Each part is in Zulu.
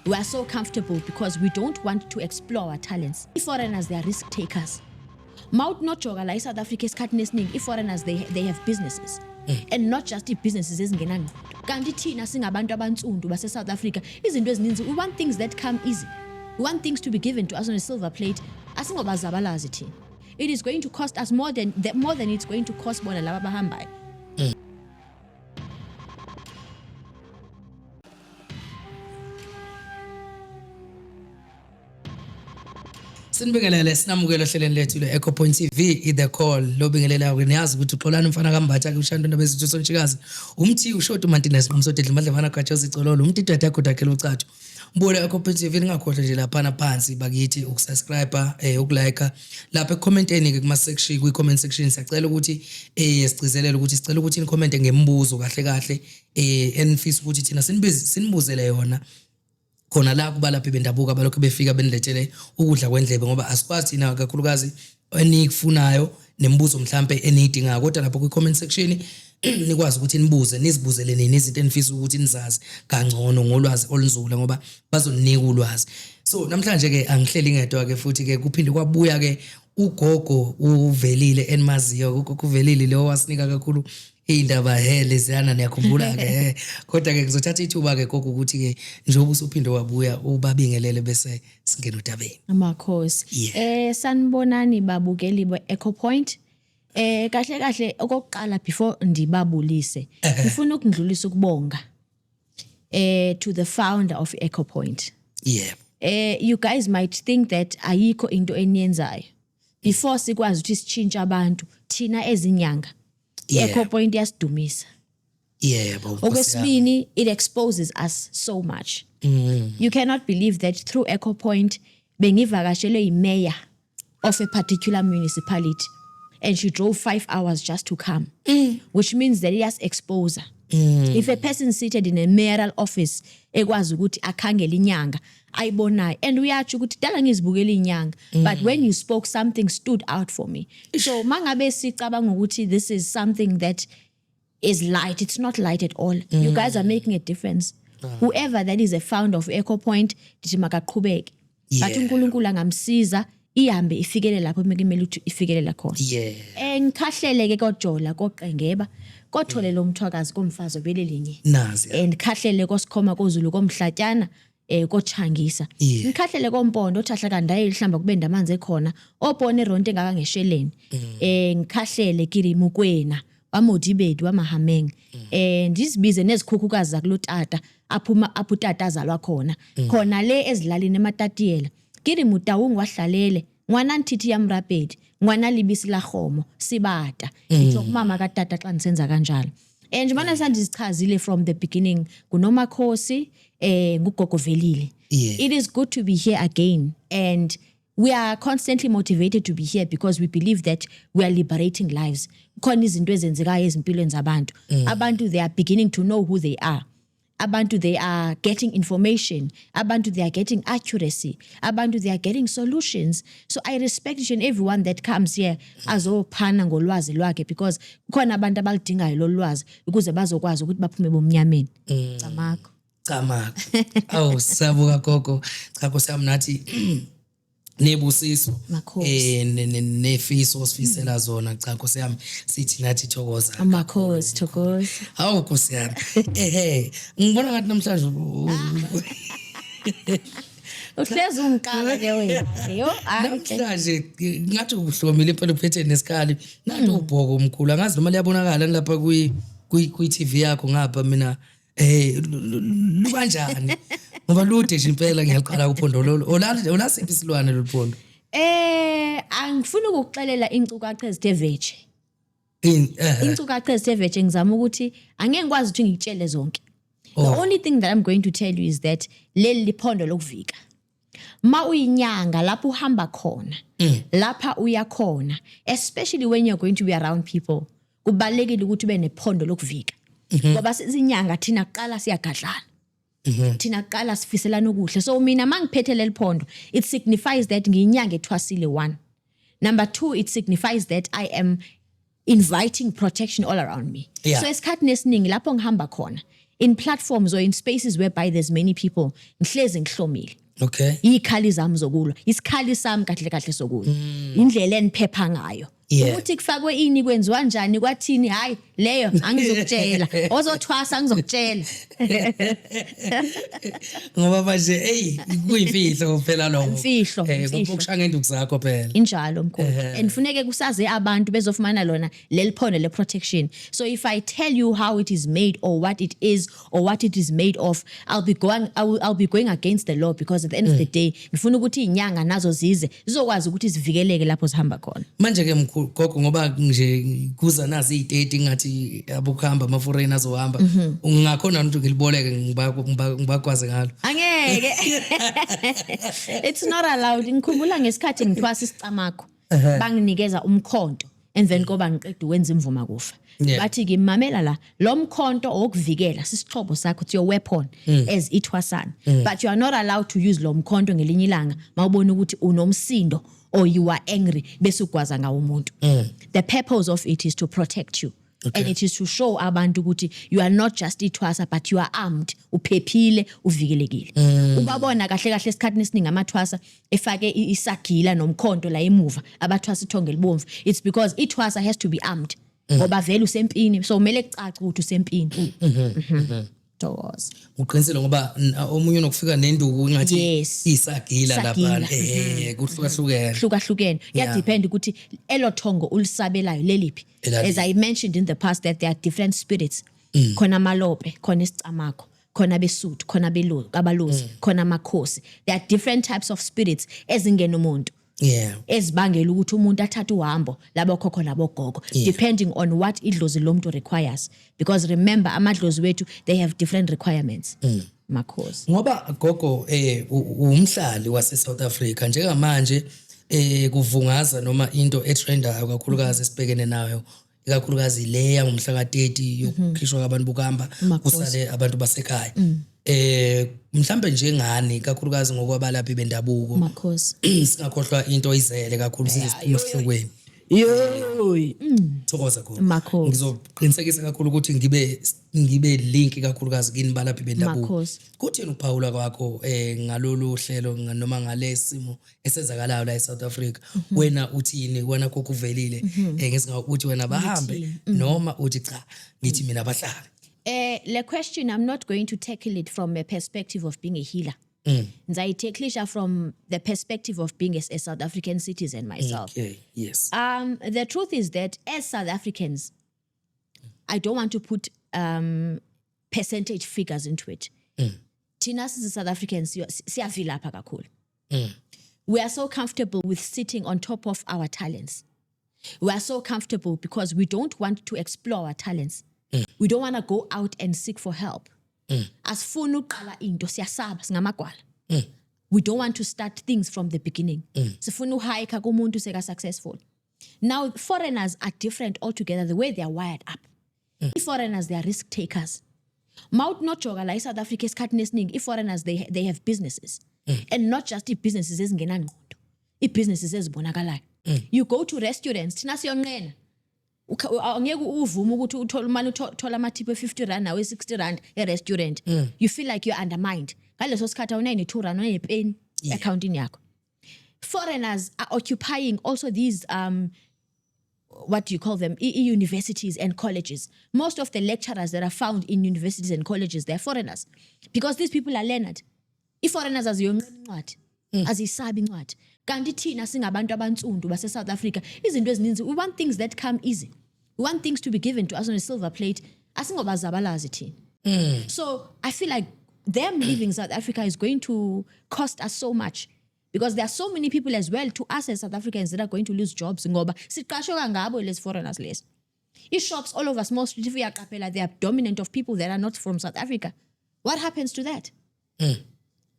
We are so comfortable because we don't want to explore our talents. Foreigners, they are risk takers. Mount not joga la South Africa esikhathini esiningi foreigners they have businesses. And not just businesses ezingenani. Kanti thina singabantu abantsundu base South Africa izinto ezininzi we want things that come easy. We want things to be given to us on a silver plate. Asingobazabalazi thina. It is going to cost us more than it's going to cost bona laba bahambayo. Sinibingelele sinamukela hleleni lethu le Echo Point TV the call lobingelela ukuniyazi ukuthi uxolana umfana kaMbatha ke ushando ndaba ezithu sonchikazi umthi ushoto Martinez umsodedla madlevana kaJosi Cololo umthi dada kodakela ucathu mbule Echo Point TV ningakhohle nje lapha na phansi bakithi ukusubscribe ukulike lapha ecommenteni ke kuma section kwi comment section siyacela ukuthi sicizelele ukuthi sicela ukuthi nicomment ngemibuzo kahle enifisa ukuthi thina sinibuzele yona khona la kuba lapha bendabuka balokho befika benilethele ukudla kwendlebe ngoba asikwazi thina kakhulukazi enikufunayo nemibuzo mhlambe enidinga kodwa lapha kwi comment section nikwazi ukuthi nizibuzele nini izinto enifisa ukuthi nizazi kangcono ngolwazi olunzula ngoba bazoninika ulwazi. So namhlanje ke angihleli ngedwa ke futhi ke kuphinde kwabuya ke ugogo uvelile enmaziyo ugogo uvelile lo wasinika kakhulu indaba hele ziyana niyakhumbula ke kodwa ke ngizothatha ithuba ke gogo ukuthi ke njengoba usuphinde wabuya ubabingelele bese singena udabeni. Amakhosi. Sanibonani babukeli be Echo Point. Kahle okokuqala before ndibabulise ngifuna ukudlulisa ukubonga to the founder of Echo Point. Yeah. You guys might think that ayikho into eniyenzayo before sikwazi ukuthi sichintshe abantu thina ezinyanga. Echo Point yasidumisa. Yeah, okwesibini it exposes us so much. You cannot believe that through Echo Point bengivakashele imayor of a particular municipality and she drove 5 hours just to come, which means that yes exposure. If a person seated in a mayoral office ekwazi ukuthi akhangela inyanga ayibonayo and uyathi ukuthi dala ngizibukela inyanga but when you spoke something stood out for me. So mangabe sicabanga ukuthi this is something that is light, it's not light at all. You guys are making a difference. Whoever that is a founder of Echo Point dithi makaqhubeke but uNkulunkulu angamsiza ihambe ifikele lapho mekumele ukuthi ifikele khona. Ngikhahlele ke koJola koqengeba kothole lo mthwakazi komfazi obelelinye nazi and khahlele kosikhoma kozulu komhlatyana kochangisa ngikhahlele kompondo othahla kandaye ihlamba kubenda amanzi ekhona obone ronto engaka ngesheleni ngikhahlele kirimukwena wamodibedi wamahameng ndisibize nezikhukhukazi zakulotata aphuma aphutata azalwa khona le ezilalini ematatiyela kirimutawungu wahlalele ngwana ntithi yamrapedi ngwana libisi la khomo sibata ngitho kumama katata xa nisenza kanjalo nje mana sandizichazile from the beginning kunomakhosi ngugogo velile. It is good to be here again and we are constantly motivated to be here because we believe that we are liberating lives. Khona izinto ezenzekayo ezimpilweni zabantu abantu they are beginning to know who they are. Abantu they are getting information, abantu they are getting accuracy, abantu they are getting solutions. So I respect each and everyone that comes here azophana ngolwazi lwakhe because khona abantu abalidingayo lo lwazi ukuze bazokwazi ukuthi baphume bomnyameni. Camako. Awu sabuka gogo cha kusami nathi nebusiso nefiso sifisela zona cha Nkosi yami sithi nathi thokoza amakhosi thokoza hawu Nkosi yami ngibona ngathi namhlanje uhlezi ungikala ke wena yo namhlanje ngathi ubuhlomile impela uphethe nesikhali nathi ubhoko omkhulu angazi noma liyabonakala lapha kwi TV yakho ngapha mina lukanjani ngoba lude nje impela ngiyaqala uphondo lolo olasiphi isilwane loluphondo angifuna ukuxelela incukaqhe ezithe veje incukaqhe ezithe veje ngizama ukuthi angeke ngikwazi ukuthi ngikutshele zonke. The only thing that I'm going to tell you is that leli liphondo lokuvika ma uyinyanga lapho uhamba khona lapha uyakhona especially when you're going to be around people kubalekile ukuthi ube nephondo lokuvika ngoba sizinyanga thina kuqala siyagadlana thina kuqala sifiselana ukuhle. So mina mangiphethe leliphondo it signifies that ngiyinyanga ethwasile 1. Number 2 it signifies that I am inviting protection all around me. So esikhathini esiningi lapho ngihamba khona in platforms or in spaces whereby there's many people, ngihlezi ngihlomile. Okay. Ikhali zami zokulwa, isikhali sami kahle kahle sokulwa. Indlela eniphepha ngayo. Yeah. Ukuthi kufakwe ini kwenziwa kanjani kwathini hayi leyo angizokutshela ozothwasa ngizokutshela Ngoba manje kuyimfihlo phela lo. Imfihlo, imfihlo. Ukushaya ngenduku zakho phela. injalo mkhulu and funeke kusaze abantu bezofumana lona leliphondo le protection. So if I tell you how it is made or what it is or what it is made of, I'll be going against the law, because at the end of the day ngifuna ukuthi inyanga nazo zize zizokwazi ukuthi zivikeleke lapho zihamba khona. Manje ke mkhulu gogo ngoba nje kuza nazi i-date ngathi abukhamba ama-foreign azohamba ungakhona ukuthi ngiliboleke ngibakwazi ngalo. Angeke. It's not allowed. Ngikhumbula ngesikhathi ngithwasa isicamakho banginikeza umkhonto emveni koba ngiqeda ukwenza imvuma kufa. Yeah. Bathi ngimamela la lo mkhonto okuvikela sisixhobo sakho, it's your weapon as ithwasana. But you are not allowed to use lo mkhonto ngelinye ilanga mawubona ukuthi unomsindo or you are angry bese ugwaza ngawo umuntu. The purpose of it is to protect you. Okay. And it is to show abantu ukuthi you are not just ithwasa but you are armed, uphephile, uvikelekile. Ubabona kahle kahle esikhathini esiningi amathwasa efake isagila nomkhonto la emuva abathwasa ithonge libomvu. It's because ithwasa has to be armed. Ngoba vele usempini, so kumele kucace ukuthi usempini. Towas. Uqinisele ngoba omunye unokufika nenduku ngathi Yes. isagila lapha kuhlukahlukene. Hlukahlukene. Yeah. Depend ukuthi elothongo ulisabelayo leliphi. Elali. As I mentioned in the past that there are different spirits. Khona malope, khona isicamakho, khona besuthu, khona abalozi, khona makhosi. There are different types of spirits ezingena umuntu. Yeah. Ezibangela ukuthi umuntu athathe uhambo labokhokho labogogo, depending on what idlozi lomuntu requires, because remember amadlozi wethu they have different requirements. Makhosi. Ngoba gogo umhlali wase South Africa njengamanje kuvungaza noma into etrendayo kakhulukazi esibhekene nayo ikakhulukazi leya ngomhla ka30 yokukhishwa kwabantu bukamba kusale abantu basekhaya. Mhlambe njengani kakhulukazi ngokwabalaphi bendabuko Makhosi. singakhohlwa into izele kakhulu siziphuma esihlokweni. Yoy. Thokoza khona. Makhosi. Ngizoqinisekisa kakhulu ukuthi ngibe link kakhulukazi kini balaphi bendabuko. Makhosi. Kuthini ukuphawula kwakho ngalolu hlelo noma ngalesimo esenzakalayo la eSouth Africa? Wena uthini? Wena kokuvelile ngesinga ukuthi wena bahambe noma uthi cha ngithi mina bahlala. The question, I'm not going to tackle it from a perspective of being a healer. Nzayitacklisha from the perspective of being a South African citizen myself. Okay, yes. The truth is that as South Africans, I don't want to put percentage figures into it. Thina as South Africans, siyavilapha kakhulu. We are so comfortable with sitting on top of our talents. We are so comfortable because we don't want to explore our talents. We don't want to go out and seek for help. Asifuna uqala into siyasaba singamagwala. We don't want to start things from the beginning. Sifuna uhayika kumuntu seka successful. Now foreigners are different altogether the way they are wired up. Foreigners, they are risk takers. Mount not joga la South Africa esikhathini esiningi foreigners they have businesses. And not just businesses ezingena ngqondo. Businesses ezibonakalayo. You go to restaurants thina siyonqena. Angeke uvume ukuthi uthola imali uthola amathipho e50 nawe e60 e-restaurant. You feel like you're undermined. Ngaleso sikhathi awunayini 2 rand onepen accounting yakho. Foreigners are occupying also these what do you call them, universities and colleges. Most of the lecturers that are found in universities and colleges, they're foreigners, because these people are learned. Foreigners aziyonqena incwadi, azisabi incwadi. Kanti thina singabantu abantsundu base South Africa, izinto ezininzi we want things that come easy. We want things to be given to us on a silver plate. Asingobazabalazi thina. So I feel like them leaving South Africa is going to cost us so much, because there are so many people as well to us as South Africans that are going to lose jobs ngoba siqashwe kangabo les foreigners les. Shops all over Small Street, if we are kapela, they are dominant of people that are not from South Africa. What happens to that?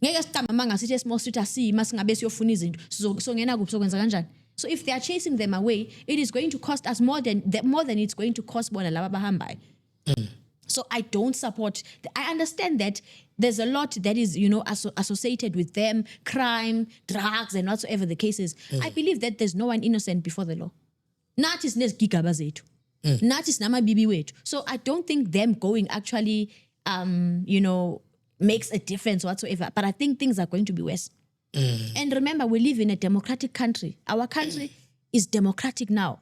Ngeke sicama ngasithi eSmall Street asima singabe siyofuna izinto songena kuphi sokwenza kanjani. So if they are chasing them away, it is going to cost us more than it's going to cost bona laba bahambayo. So I don't support. I understand that there's a lot that is, associated with them, crime, drugs, and whatsoever the case is. I believe that there's no one innocent before the law. Nathi sinezigigaba zethu. Nathi sinamabibi wethu. So I don't think them going actually makes a difference whatsoever. But I think things are going to be worse. And remember, we live in a democratic country. Our country is democratic now.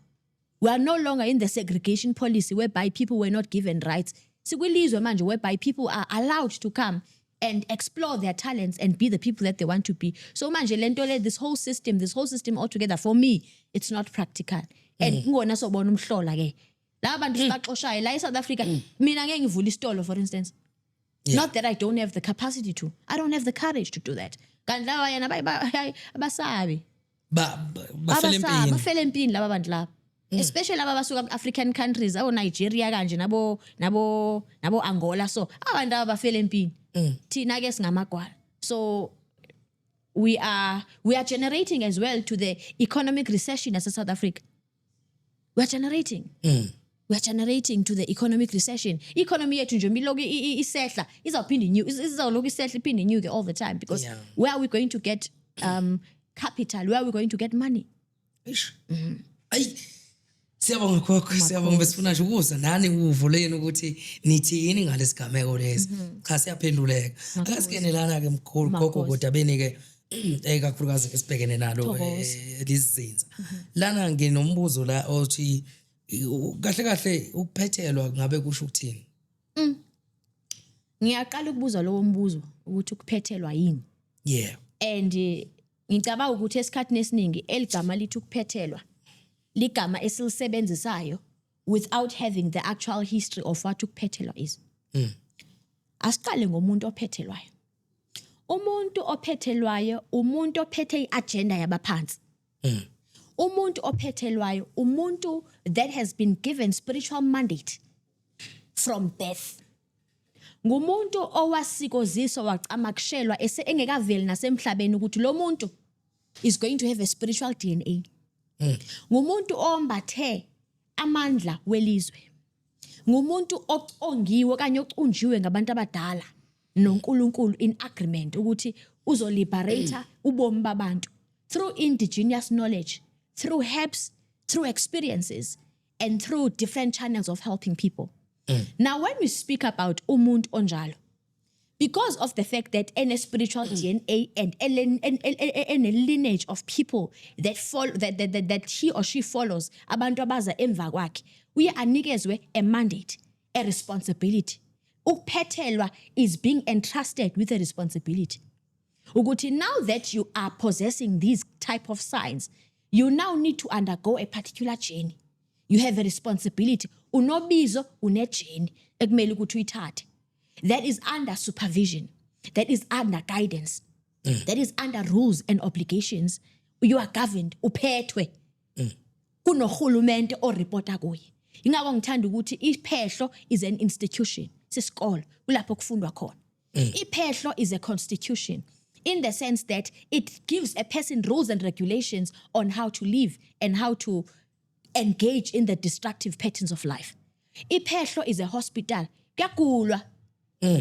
We are no longer in the segregation policy whereby people were not given rights. So we live manje whereby people are allowed to come and explore their talents and be the people that they want to be. So manje lentole, this whole system altogether, for me, it's not practical. And ngona sobona umhlola ke. La bantu sibaxoshayo la eSouth Africa, mina ngeke ngivule isitolo for instance. Not that I don't have the capacity to. I don't have the courage to do that. Kanti lawa yana abasabi. Bafele empini laba bantu laba. Especially laba basuka African countries, Nigeria kanje nabo Angola, so abantu abafele empini. Thina ke singamagwala. So we are generating as well to the economic recession as South Africa. We are generating. We are generating to the economic recession. Economy yethu nje miloku isehla izawuphinda izawuloku isehla iphinde inyuke all the time, because where are we going to get capital? Where are we going to get money? Siyabonga khokho, siyabonga besifuna nje ukuza nani uvuleni ukuthi nithini ngalesigameko lesi. Cha siyaphenduleka. Akasikenelana ke mkhulu khokho kodwa beni ke ekakhulukazi esibhekene nalo lesizinza. Lana nginombuzo la othi kahle kahle ukuphethelwa ngabe kusho ukuthini? Ngiyaqala ukubuza lowo mbuzo ukuthi ukuphethelwa yini. And ngicabanga ukuthi esikhathini esiningi eligama lithi ukuphethelwa ligama esilisebenzisayo without having the actual history of what ukuphethelwa is. Asiqale ngomuntu ophethelwayo. Umuntu ophethelwayo umuntu ophethe iagenda yabaphansi. Umuntu ophethelwayo umuntu that has been given spiritual mandate from death. Ngumuntu owasikoziswa wacamakushelwa engekaveli nasemhlabeni ukuthi lo muntu is going to have a spiritual DNA. Ngumuntu ombathe amandla welizwe. Ngumuntu oqongiwe kanye oqunjiwe ngabantu abadala noNkulunkulu in agreement ukuthi uzoliberata ubomi babantu through indigenous knowledge, through helps, through experiences, and through different channels of helping people. Now, when we speak about umuntu onjalo, because of the fact that in a spiritual DNA and in a lineage of people that follow that he or she follows, abantu abaza emva kwakhe, we anikezwe a mandate, a responsibility. Ukuphethelwa is being entrusted with a responsibility. Ukuthi now that you are possessing these type of signs, you now need to undergo a particular journey. You have a responsibility. Unobizo unejeni ekumele ukuthi uyithathe. That is under supervision. That is under guidance. That is under rules and obligations. You are governed. Uphethwe. Kunohulumente oripota kuye. Ingakho ngithanda ukuthi iphehlo is an institution. Sisikole kulapho kufundwa khona. Iphehlo is a constitution, in the sense that it gives a person rules and regulations on how to live and how to engage in the destructive patterns of life. Iphehlo is a hospital. Kuyagulwa.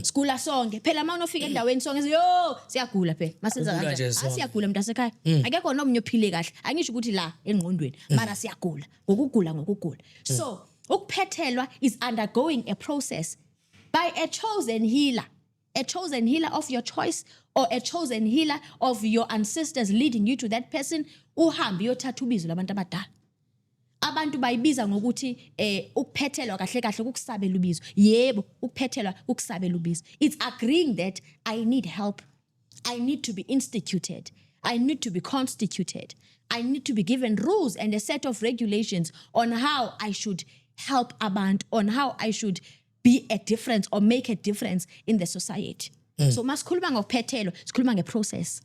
Skula sonke. Phela uma unofika endaweni sonke yo siyagula phela. Masenza kanjani? Asiyagula mntasekhaya. Akekho nomnye ophile kahle. Angisho ukuthi la engqondweni, mara siyagula. Ngokugula. So, ukuphethelwa is undergoing a process by a chosen healer of your choice, or a chosen healer of your ancestors leading you to that person. Uhambe uyothatha ubizo labantu abadala. Abantu bayibiza ngokuthi ukuphethelwa kahle kahle ukusabela ubizo. Yebo, ukuphethelwa ukusabela ubizo. It's agreeing that I need help. I need to be instituted. I need to be constituted. I need to be given rules and a set of regulations on how I should help abantu, on how I should be a difference or make a difference in the society. So masikhuluma ngokuphethelwa, sikhuluma ngeprocess.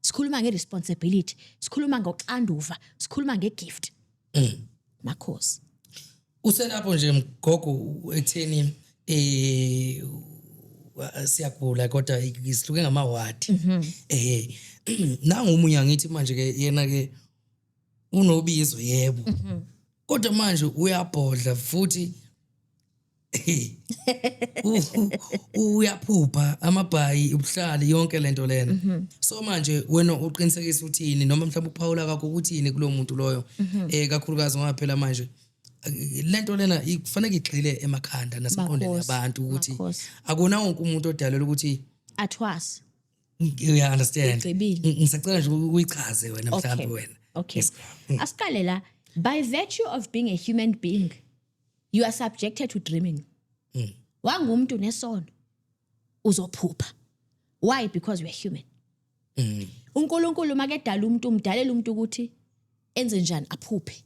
Sikhuluma ngeresponsibility, sikhuluma ngoxanduva, sikhuluma ngegift. Makhosi. Uselapho nje mgogo ekutheni siyagula kodwa isihluke ngamawadi. Nangu umunye ngithi manje ke yena ke unobizo yebo. Kodwa manje uyabhodla futhi uyaphupha amabhayi ubuhlali yonke lento lena. So manje wena uqinisekisa uthini noma mhlawumbe uphawula kakho ukuthini kulo muntu loyo kakhulukazi ngoba phela manje lento lena kufanele igxile emakhanda nasemqondweni yabantu ukuthi akuna wonke umuntu odalelwe ukuthi athwasa. you understand. Ngisacela nje uyichaze wena mhlawumbe wena. Okay. Asiqale la, by virtue of being a human being, you are subjected to dreaming. Wangumuntu nesono uzophupha. Why? Because we are human. uNkulunkulu makedala umuntu umdalela umuntu ukuthi enze njani aphuphe.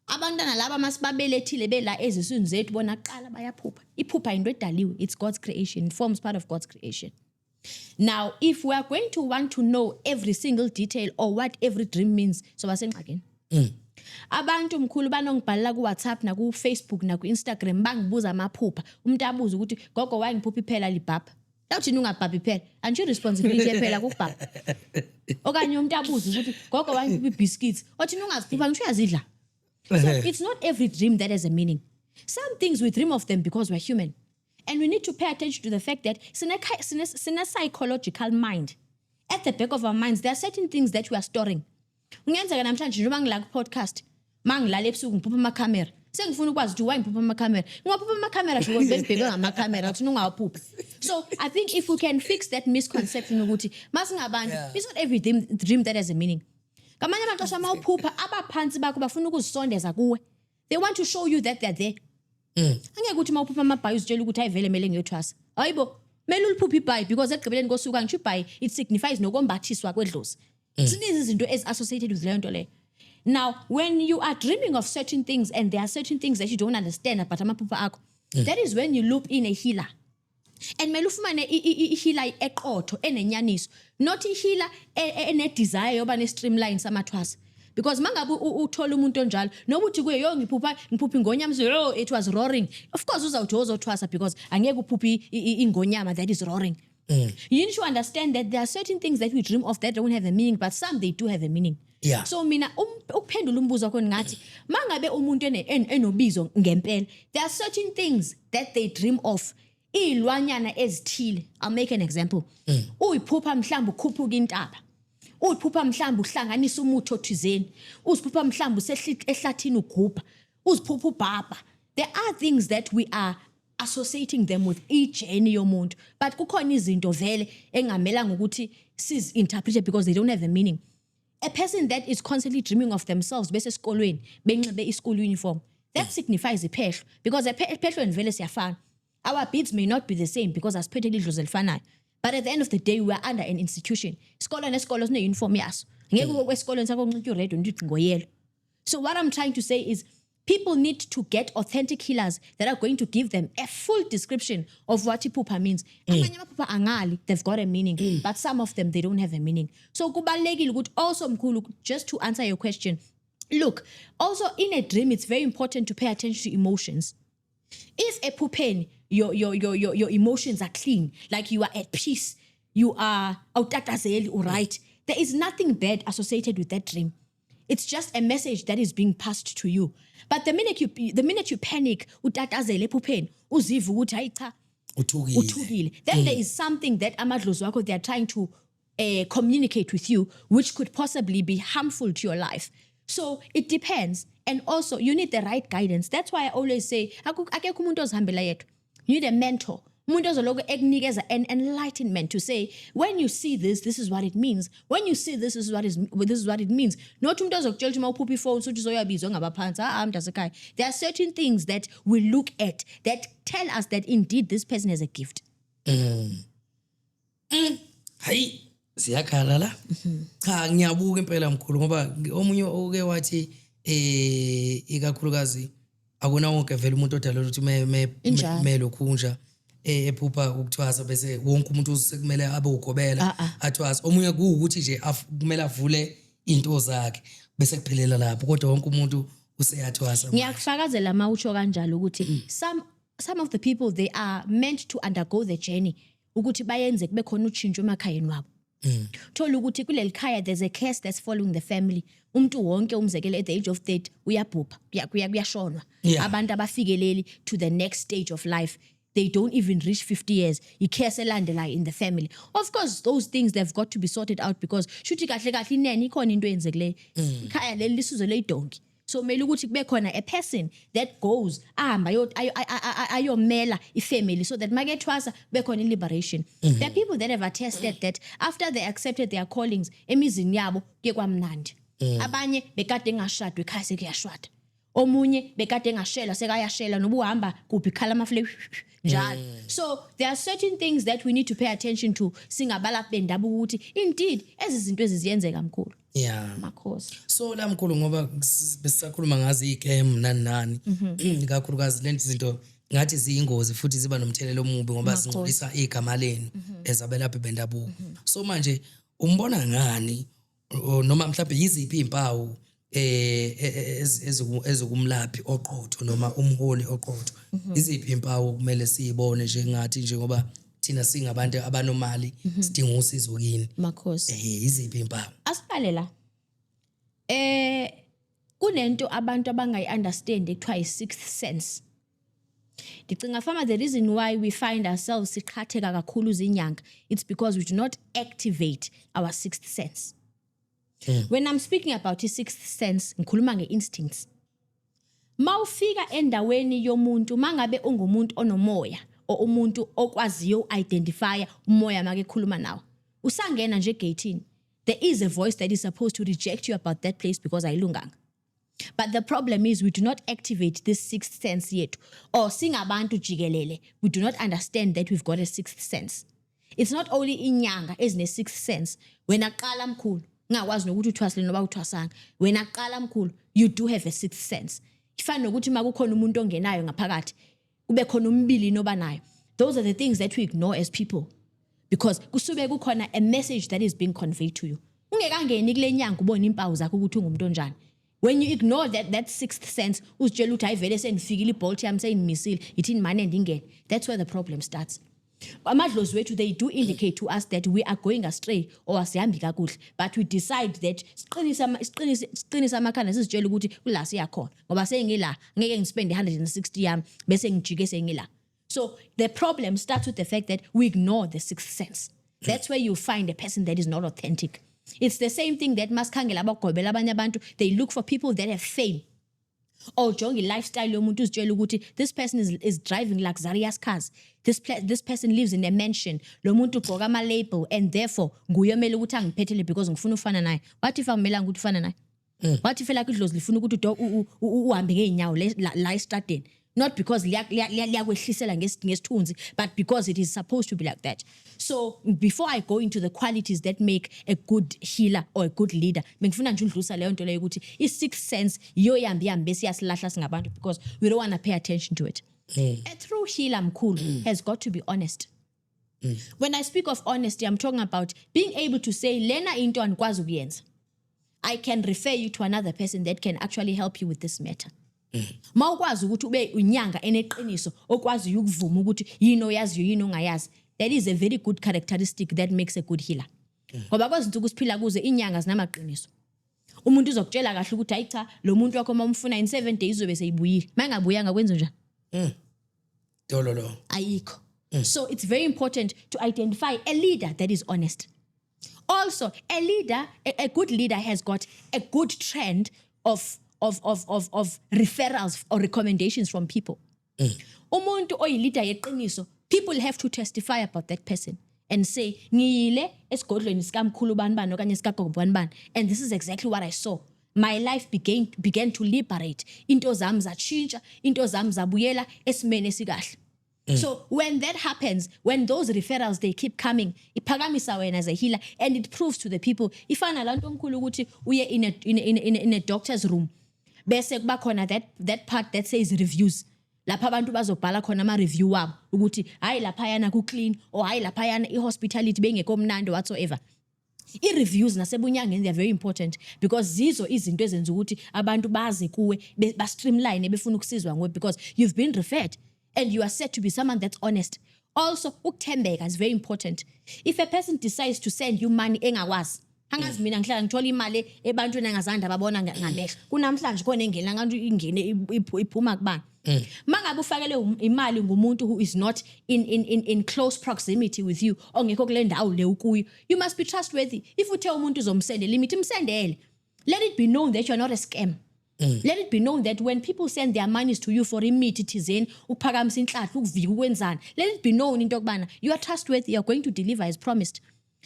Abantwana laba masibabelethile bela eziswini zethu bona qala bayaphupha. Iphupha into edaliwe, it's God's creation, it forms part of God's creation. Now, if we are going to want to know every single detail or what every dream means, so basengxakini. Abantu mkhulu banongibhalela ku WhatsApp na ku Facebook na ku Instagram bangibuza amaphupha. Umuntu abuza ukuthi gogo wayengiphupha iphela libhapha. Lawuthi ungabhabhi phela, anjho responsibility ephela kubhapha. Okanye umuntu abuza ukuthi gogo wayengiphupha ibiscuits, othi ungaziphupha ngisho uyazidla. So it's not every dream that has a meaning. Some things we dream of them because we're human. And we need to pay attention to the fact that in a psychological mind, at the back of our minds, there are certain things that we are storing. Ngiyenzeka namhlanje njengoba ngila ku podcast, mangilala ebusuku ngiphupha ama camera. Sengifuna ukwazi ukuthi why ngiphupha ama camera. Ngiphupha ama camera because bengibheke ngama camera uthi ungaphupha. So I think if we can fix that misconception ukuthi masingabantu, it's not every dream that has a meaning. Kamanye amaxesha mawuphupha abaphansi bakho bafuna ukuzisondeza kuwe. They want to show you that they're there. Angeke ukuthi mawuphupha amabhayi uzitshela ukuthi ayivele mele ngiyothwasa. Hayibo, mele uliphupha ibhayi because ekugqibeleni kosuku angisho ibhayi it signifies nokombathiswa kwedlozi. Zininzi izinto associated with leyo nto leyo. Now, when you are dreaming of certain things and there are certain things that you don't understand about amaphupha akho, that is when you loop in a healer. And mele ufumane i-healer eqotho enenyaniso, not i-healer ene-desire yoba ne-streamline samathwasa. Because mangabe uthola umuntu onjalo noba uthi kuye yo ngiphupha ingonyama it was roaring, of course uzawuthi ozothwasa because angeke uphuphe ingonyama that is roaring. You need to understand that there are certain things that we dream of that don't have a meaning, but some they do have a meaning. Yeah. So mina ukuphendula umbuzo wakho ngathi mangabe umuntu enobizo ngempela, there are certain things that they dream of. Ilwanyana ezithile. I'll make an example. Uyiphupha mhlawumbe ukhuphuka intaba. Uyiphupha mhlawumbe uhlanganisa umuthi othizeni. Uziphupha mhlawumbe ehlathini ugubha. Uziphupha ubhaba. There are things that we are associating them with each journey yomuntu, but kukhona izinto vele engamelanga ukuthi sizinterprete because they don't have a meaning. A person that is constantly dreaming of themselves bese esikolweni benxibe iskools uniform, that signifies iphehlo because ephehlweni vele siyafana. Our beads may not be the same because asiphethe idlozi elifanayo, but at the end of the day we are under an institution. Isikolo nesikolo sine uniform yaso. Ngeke kwesikolweni sakho unxibe red undithi ngoyellow. So what I'm trying to say is people need to get authentic healers that are going to give them a full description of what iphupha means. Amanye amaphupha angali, they've got a meaning, but some of them, they don't have a meaning. So kubalulekile ukuthi also mkhulu, just to answer your question, look, also in a dream, it's very important to pay attention to emotions. If ephupheni, your emotions are clean, like you are at peace, you are awutatazeli, right, there is nothing bad associated with that dream. It's just a message that is being passed to you. But the minute you panic, utatazele ephupheni, uziva ukuthi hayi cha uthukile, then there is something that amadlozi wakho they are trying to communicate with you, which could possibly be harmful to your life. So it depends, and also you need the right guidance. That's why I always say akekho umuntu ozihambela yedwa. You need a mentor. Umuntu ozoloku ekunikeza an enlightenment to say, when you see this, this is what it means. When you see this is what it means. Not umuntu ozokutshela ukuthi mawuphupha ifoni uthi uzoyabizwa ngabaphansi. Mntasekhaya. There are certain things that we look at that tell us that indeed this person has a gift. Hayi siyakhala la. Cha ngiyabuka impela mkhulu ngoba omunye oke wathi ikakhulukazi akuna wonke vele umuntu odalelwe ukuthi me lokhunja ephupha ukuthwasa bese wonke umuntu usekumele abe ugobela athwasa. Omunye kuukuthi nje kumele avule into zakhe bese kuphelela lapho kodwa wonke umuntu useyathwasa. Ngiyakufakazela mawutsho kanjalo ukuthi some of the people, they are meant to undergo the journey ukuthi bayenze kube khona utshintsho emakhayeni wabo. Thola ukuthi kuleli khaya there's a curse that's following the family. Umuntu wonke umzekelo at the age of 30 uyabhubha, kuyashonwa. Abantu abafikeleli to the next stage of life, they don't even reach 50 years. Ikese landela in the family. Of course, those things, they've got to be sorted out because shuthi kahle kahle inene ikhona into yenzekileyo. Ikhaya leli lisuzo leyidonki. So kumele ukuthi kube khona a person that goes ahamba ayomela ifamily so that makethwasa kube khona liberation. There are people that have attested that after they accepted their callings emizini yabo ke kwamnandi. Abanye bekade ngashadwe ekhaya sekuyashwada. Omunye bekade ngashela sekayashela noba uhamba kuphi khala amafle njalo. So there are certain things that we need to pay attention to singabalaphi bendabuko ukuthi indeed ezizinto eziziyenzeka mkhulu. Yeah. Makhosi. So la mkhulu ngoba besisakhuluma ngazi igame nani kakhulukazi lento izinto ngathi ziyingozi futhi ziba nomthelelo omubi ngoba zincolisa igama leni ezabelaphi bendabuko. So manje umbona ngani noma mhlawumbe yiziphi impawu ezokumlaphi oqotho noma umholi oqotho iziphi impawu kumele siyibone njengathi njengoba thina singabantu abanomali sidinga usizo kini Makhosi. Iziphi impawu Asiqale la. Kunento abantu abangayi-understand ekuthiwa i-sixth sense. Ndicinga fama the reason why we find ourselves siqhatheka kakhulu zinyanga, it's because we do not activate our sixth sense. When I'm speaking about i-sixth sense, ngikhuluma nge-instincts. Mawufika endaweni yomuntu mangabe ungumuntu onomoya o umuntu okwaziyo identify umoya make khuluma nawe. Usangena nje gateini. There is a voice that is supposed to reject you about that place because ayilunganga. But the problem is we do not activate this sixth sense yet. Or singabantu jikelele, we do not understand that we've got a sixth sense. It's not only inyanga ezine sixth sense. Wena qala mkhulu, ngakwazi nokuthi uthwasile noba uthwasanga. Wena qala mkhulu, you do have a sixth sense. Ifana nokuthi makukhona umuntu ongenayo ngaphakathi, kube khona umbili noba nayo. Those are the things that we ignore as people. Because kusube kukhona a message that is being conveyed to you. Ungekangeni kule nyanga ubona impawu zakho ukuthi ungumuntu onjani. When you ignore that sixth sense, uzitshela ukuthi ayivele sendifikile ibolt yami seyimisile, ithini manje ndingene. That's where the problem starts. Amadlozi wethu, they do indicate to us that we are going astray or asihambi kakuhle, but we decide that siqinisa amakhanda sizitshela ukuthi kula siyakhona ngoba sengila ngeke ngispende 160 yami bese ngijike sengila. So the problem starts with the fact that we ignore the sixth sense. That's where you find a person that is not authentic. It's the same thing that masikhangela abagobela abanye abantu, they look for people that have fame. Or jonge lifestyle yomuntu uzitshela ukuthi this person is driving luxurious cars. This person lives in a mansion. Lo muntu ugqoka ama label and therefore nguye omele ukuthi angiphethele because ngifuna ufana naye. What if amelanga ukuthi ufana naye? What if like idlozi lifuna ukuthi uhambe ngeenyawo la estradeni? Not because liyakwehlisela ngesithunzi, but because it is supposed to be like that. So before I go into the qualities that make a good healer or a good leader, bengifuna nje udlusa leyo nto leyo ukuthi i-sixth sense iyo yambi bese yasilahla singabantu because we don't want to pay attention to it. A true healer mkhulu has got to be honest. When I speak of honesty, I'm talking about being able to say lena into andikwazi ukuyenza. I can refer you to another person that can actually help you with this matter. Mawukwazi ukuthi ube unyanga eneqiniso okwazi ukuvuma ukuthi yini oyaziyo yini ongayazi, that is a very good characteristic that makes a good healer. Ngoba kwazinto ukusiphila kuze inyanga zinamaqiniso. Umuntu uzokutshela kahle ukuthi hayi cha lo muntu wakho mamfuna in 7 days uzobe seyibuyile. Mangabuyanga kwenza njani? Dololo. Ayikho. So it's very important to identify a leader that is honest. Also, a leader, a good leader has got a good trend of referrals or recommendations from people. Umuntu oyilida yeqiniso, people have to testify about that person and say ngiyile esigodlweni sikamkhulu banibani okanye sikagogo banibani, and this is exactly what I saw. My life began to liberate. Into zami zatshintsha, into zami zabuyela esimene esikahle. So when that happens, when those referrals they keep coming, iphakamisa wena as a healer, and it proves to the people ifana lanto omkhulu ukuthi uye in a doctor's room bese kuba khona that part that says reviews. Lapha abantu bazobhala khona ama review wabo ukuthi hayi lapha yana ku clean or hayi lapha yana ihospitality bengekho mnandi whatsoever. I-reviews nasebunyangeni they are very important because zizo izinto ezenza ukuthi abantu baze kuwe ba streamline befuna ukusizwa nguwe because you've been referred and you are said to be someone that's honest. Also, ukuthembeka is very important. If a person decides to send you money engakwazi, angazi mina ngihlala ngithola imali ebantwini engazange babona ngamehlo. Kunamhlanje khona engena ngathi ingene iphuma kubani. Mangabe ufakele imali ngumuntu who is not in close proximity with you ongekho kule ndawo le ukuyo, you must be trustworthy. If uthe umuntu uzomsendela limit imsendele. Let it be known that you are not a scam. Let it be known that when people send their monies to you for imithi thizeni uphakamisa inhlahla ukuvika ukwenzana, let it be known into yokubana you are trustworthy, you are going to deliver as promised.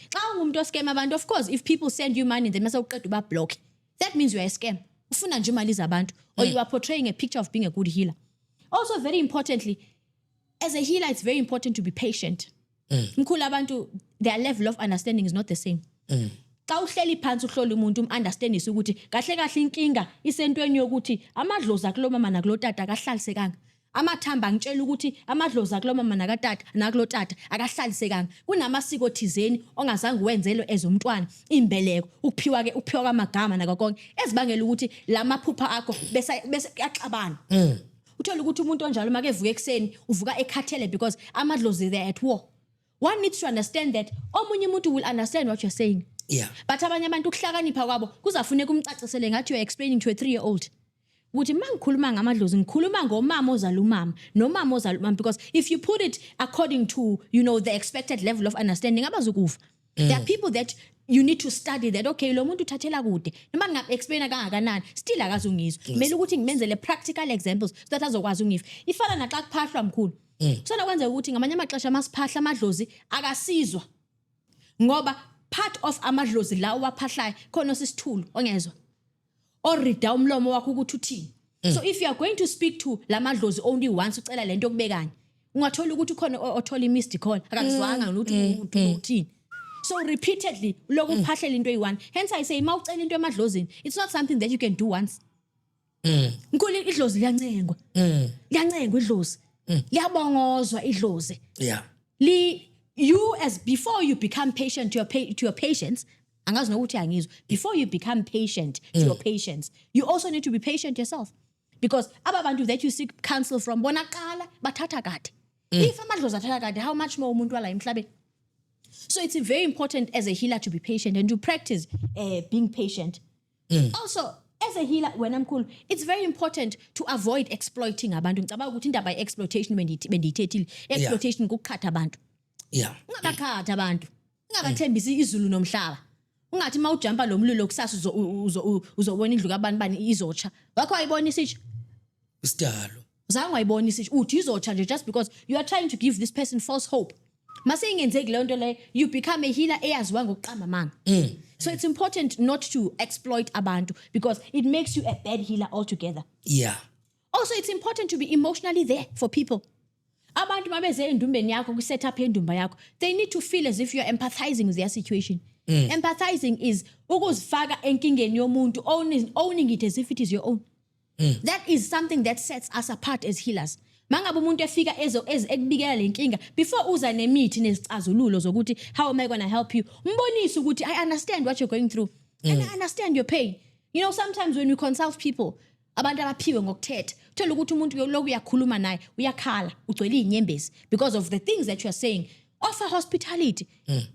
Xa ungumuntu oscam abantu, of course if people send you money then mase uqeda ubablock, that means you are a scam. Ufuna nje imali zabantu, or you are portraying a picture of being a good healer. Also very importantly, as a healer it's very important to be patient. Mkhulu abantu, their level of understanding is not the same. Xa uhleli phansi uhlola umuntu understandise ukuthi kahle kahle inkinga isentweni yokuthi amadlozi akulo mama nakulo tata akahlalisekanga. Amathamba ngitshela ukuthi amadlozi akulo mama nakatata nakulo tata akahlalisekanga. Kunamasiko thizeni ongazange wenzelwe ezomntwana, imbeleko, uphiwa kwamagama nakakonke ezibangela ukuthi lamaphupha akho bese kuyaxabana. Uthola ukuthi umuntu onjalo make evuka ekseni uvuka ekhathele because amadlozi they at war. One needs to understand that omunye umuntu will understand what you're saying. Yeah. But abanye abantu ukuhlakanipha kwabo kuzafuneka umcacisele ngathi you're explaining to a 3-year-old. Ukuthi mangikhuluma ngamadlozi ngikhuluma ngomama ozala umama nomama ozala umama, because if you put it according to the expected level of understanding abazukufa. There are people that you need to study that, okay, lo muntu uthathela kude noma nginga-explaina kangakanani still akazungizwa. Kumele ukuthi ngimenzele practical examples so that azokwazi ungifa. Ifana naxa kuphahlwa mkhulu. Kusona kwenzeka ukuthi ngamanye amaxesha masiphahla amadlozi akasizwa ngoba part of amadlozi la waphahlayo khona sisithulo ongezwa orida umlomo wakho ukuthi uthini. So if you are going to speak to lamadlozi only once ucela lento okubekanye ungathola ukuthi khona othola imissed call akakuzwanga ukuthi uthini. So repeatedly lokhu uphahlela into eyi-1. Hence I say mawucela into emadlozini it's not something that you can do once. Nkulu idlozi liyancengwa. Liyancengwa idlozi. Liyabongozwa idlozi. Yeah. You as before you become patient to your patients, angazi nokuthi angizwe, before you become patient to your patients, you also need to be patient yourself, because ababantu that you seek counsel from bona qala bathatha kade. If amadlozi athatha kade, how much more umuntu wala emhlabeni? So it's very important as a healer to be patient and to practice being patient. Also as a healer when I'm cool, it's very important to avoid exploiting abantu. Ngicabanga ukuthi indaba exploitation bendiyithethile, exploitation kuqhatha abantu. Yeah. Ungabakhatha abantu. Ungabathembisi izulu nomhlaba. Ungathi mawujampa lo mlilo kusasa uzobona indlu kabantu bani izotsha. Wakho ayibona isitsha? Isidalo. Zange wayibona isitsha. Uthi izotsha nje just because you are trying to give this person false hope. Mase ingenzeki leyo nto leyo, you become a healer eyaziwa ngokuqamba amanga. So it's important not to exploit abantu because it makes you a bad healer altogether. Yeah. Also it's important to be emotionally there for people. Abantu mabeze endumbeni yakho ku set up endumba yakho, they need to feel as if you are empathizing with their situation. Empathizing is ukuzifaka enkingeni yomuntu, owning it as if it is your own. That is something that sets us apart as healers. Mangabe umuntu efika ekubikela lenkinga before uza nemithi nezicazululo zokuthi how am I going to help you, mbonise ukuthi I understand what you're going through and I understand your pain. Sometimes when we consult people, abantu abaphiwe ngokuthetha, uthola ukuthi umuntu lokhu uyakhuluma naye uyakhala ugcwele inyembezi because of the things that you are saying. Offer hospitality.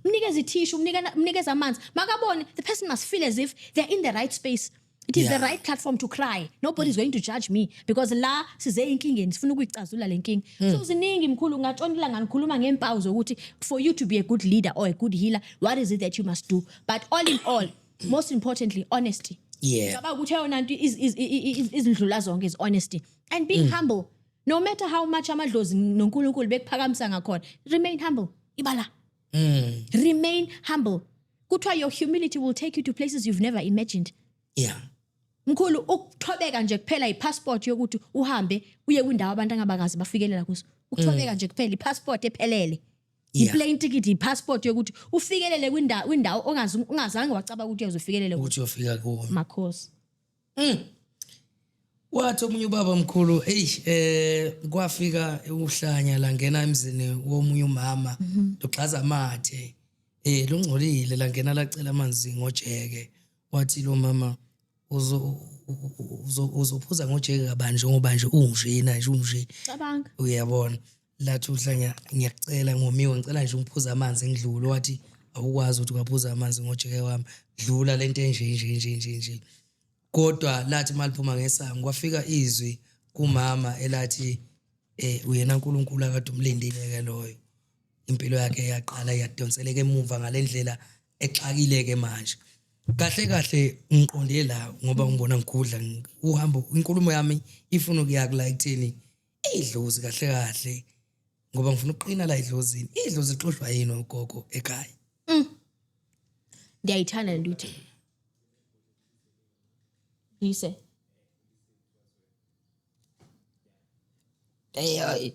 Mnikeza itissue, mnikeza amanzi. Makabone, the person must feel as if they're in the right space. It is the right platform to cry. Nobody's going to judge me because la size inkingeni sifuna ukuyicazula le nkinga. So ziningi mkhulu ngatshonela nganikhuluma ngempawu zokuthi for you to be a good leader or a good healer, what is it that you must do? But all in all, most importantly, honesty. Yeah. Ngicabanga ukuthi eyona nto izindlula zonke is honesty and being humble. No matter how much amadlozi noNkulunkulu bekuphakamisa ngakhona, remain humble. Ibala. Remain humble. Kuthiwa your humility will take you to places you've never imagined. Yeah. Mkhulu ukuthobeka nje kuphela ipassport yokuthi uhambe uye kwindawo abantu angabakazi bafikelela kuso. Ukuthobeka nje kuphela ipassport ephelele. I-plane ticket, i-passport yokuthi ufikelele kwindawo ongazange wacaba ukuthi uzofikelele ukuthi uyofika kuwo. Makhosi. Wathi omunye ubaba mkhulu kwafika uhlanya la ngena emzini womunye umama loxhaza amathe longcolile la ngena lacela amanzi ngojeke. Wathi lo mama uzophuza ngojeke kabanje ngoba nje unjena nje unje. Cabanga. Uyabona lathi uhlanya ngiyakucela ngomiwe ngicela nje ungiphuza amanzi ngidlule. Wathi awukwazi ukuthi ungaphuza amanzi ngojeke wami, dlula lento nje. Kodwa lathi maliphuma ngesango kwafika izwi kumama elathi uyena uNkulunkulu akade umlindile ke loyo. Impilo yakhe yaqala yadonseleka emuva ngalendlela exakile ke manje. kahle ngiqonde la ngoba ngibona ngigudla uhambo inkulumo yami ifuna ukuya kula ekutheni idlozi kahle ngoba ngifuna uqina la idlozini. Idlozi lixoshwa yini ugogo ekhaya? Ndiyayithanda lutho. Yise. Hey.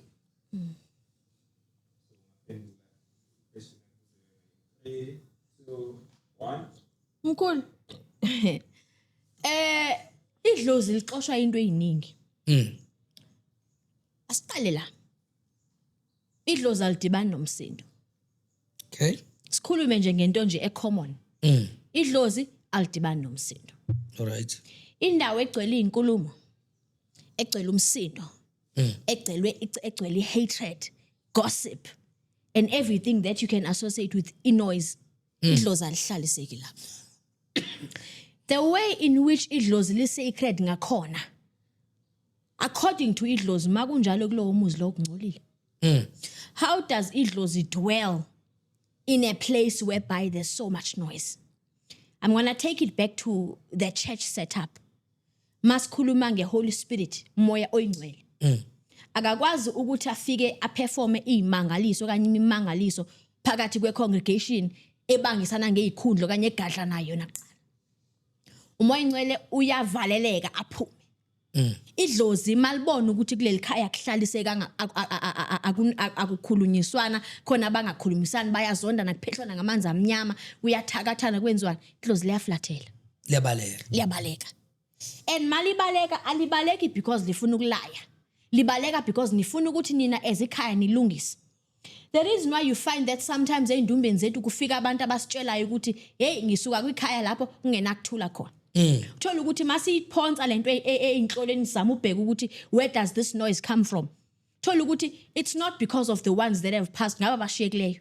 So, 1. Mkhulu. Idlozi lixoshwa into eyiningi. Asiqale la. Idlozi alidibani nomsindo. Okay. Sikhulume nje ngento nje ecommon. Idlozi alidibani nomsindo. All right. Indawo egcwele inkulumo, egcwele umsindo, egcwele hatred, gossip, and everything that you can associate with noise. Idlozi alihlaliseki lapho. The way in which idlozi lisacred ngakhona, according to idlozi makunjalo kulowo muzi lo kungcolile. How does idlozi dwell in a place whereby there's so much noise? I'm going to take it back to the church setup. Masikhuluma ngeHoly Spirit, moya oyingcwele. Akakwazi ukuthi afike aperforme imangaliso kanye imimangaliso phakathi kwecongregation ebangisana ngezikhundlo kanye egadla nayo naqala. Umoya oyingcwele uyavaleleka aphume. Idlozi malibona ukuthi kuleli khaya kuhlaliseka akukhulunyiswana khona abangakhulumisani bayazondana kuphehlwana ngamanzi amnyama uyathakathana kwenziwana idlozi liyaflathela liyabaleka and malibaleka alibaleki because lifuna ukulaya libaleka because nifuna ukuthi nina ezikhaya nilungise. The reason why you find that sometimes eindumbeni zethu kufika abantu abasitshelayo ukuthi hey ngisuka kwikhaya lapho kungenakuthula khona. Uthola ukuthi masiyiphonsa lento einhloleni zama ubheka ukuthi where does this noise come from? Uthola ukuthi it's not because of the ones that have passed ngaba bashiyekileyo.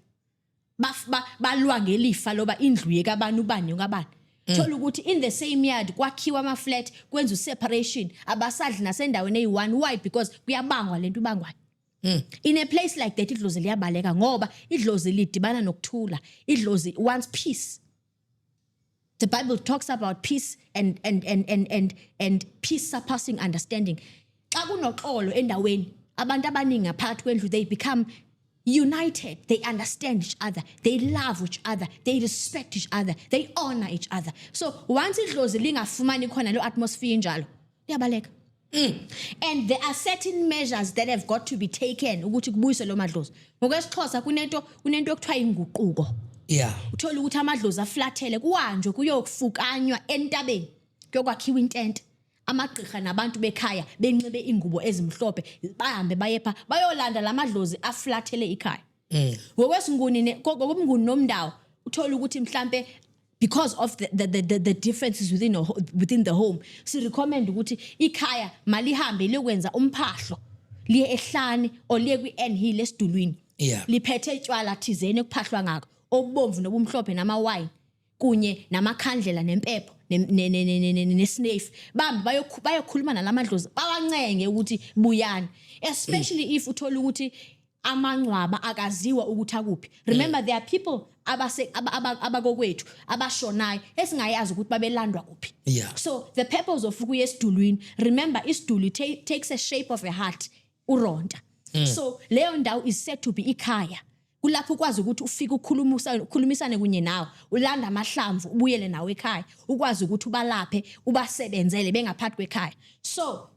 Balwa ngelifa loba indlu yekabani ubani ngabani. Uthola ukuthi in the same yard kwakhiwa ama flat kwenza separation abasadli nasendaweni eyi1. Why? Because kuyabangwa lento ubangwayo. In a place like that idlozi liyabaleka ngoba idlozi lidibana nokuthula. Idlozi wants peace. The Bible talks about peace and peace surpassing understanding. Xa kunoxolo endaweni abantu abaningi ngaphakathi kwendlu they become united, they understand each other, they love each other, they respect each other, they honor each other. So once idlozi lingafumani khona lo atmosphere njalo liyabaleka. And there are certain measures that have got to be taken ukuthi kubuyise lo madlozi. Ngokwesixhosa kunento ekuthiwa inguquko. Yeah. Uthola ukuthi amadlozi aflathele kuhanjwe kuyokufukanywa entabeni kuyokwakhiwa intente amagqirha nabantu bekhaya benxibe ingubo ezimhlophe bahambe bayepha bayolanda lamadlozi aflathele ikhaya. Ngokwesinguni ngokumnguni nomndawo uthola ukuthi mhlambe because of the differences within the home si recommend ukuthi ikhaya malihambe lekwenza umphahlo liye ehlane oliye kwi-N Hill esidulwini. Liphethe etshwala thizeni ekuphahlwa ngako obomvu nobumhlophe namawine kunye namakhandlela nempepho nesnafe bambi bayokhuluma nalamadlozi bawancenge ukuthi buyani, especially if uthola ukuthi amangcwaba akaziwa ukuthi akuphi. Remember there are people abakokwethu abashonayo esingayazi ukuthi babelandwa kuphi. So the purpose of ukuya esidulwini, remember isiduli takes a shape of a heart uronta. So leyo ndawo is said to be ikhaya. Kulapho ukwazi ukuthi ufike ukhulumisane kunye nawe ulanda amahlamvu ubuyele nawe ekhaya ukwazi ukuthi ubalaphe ubasebenzele bengaphakathi kwekhaya. So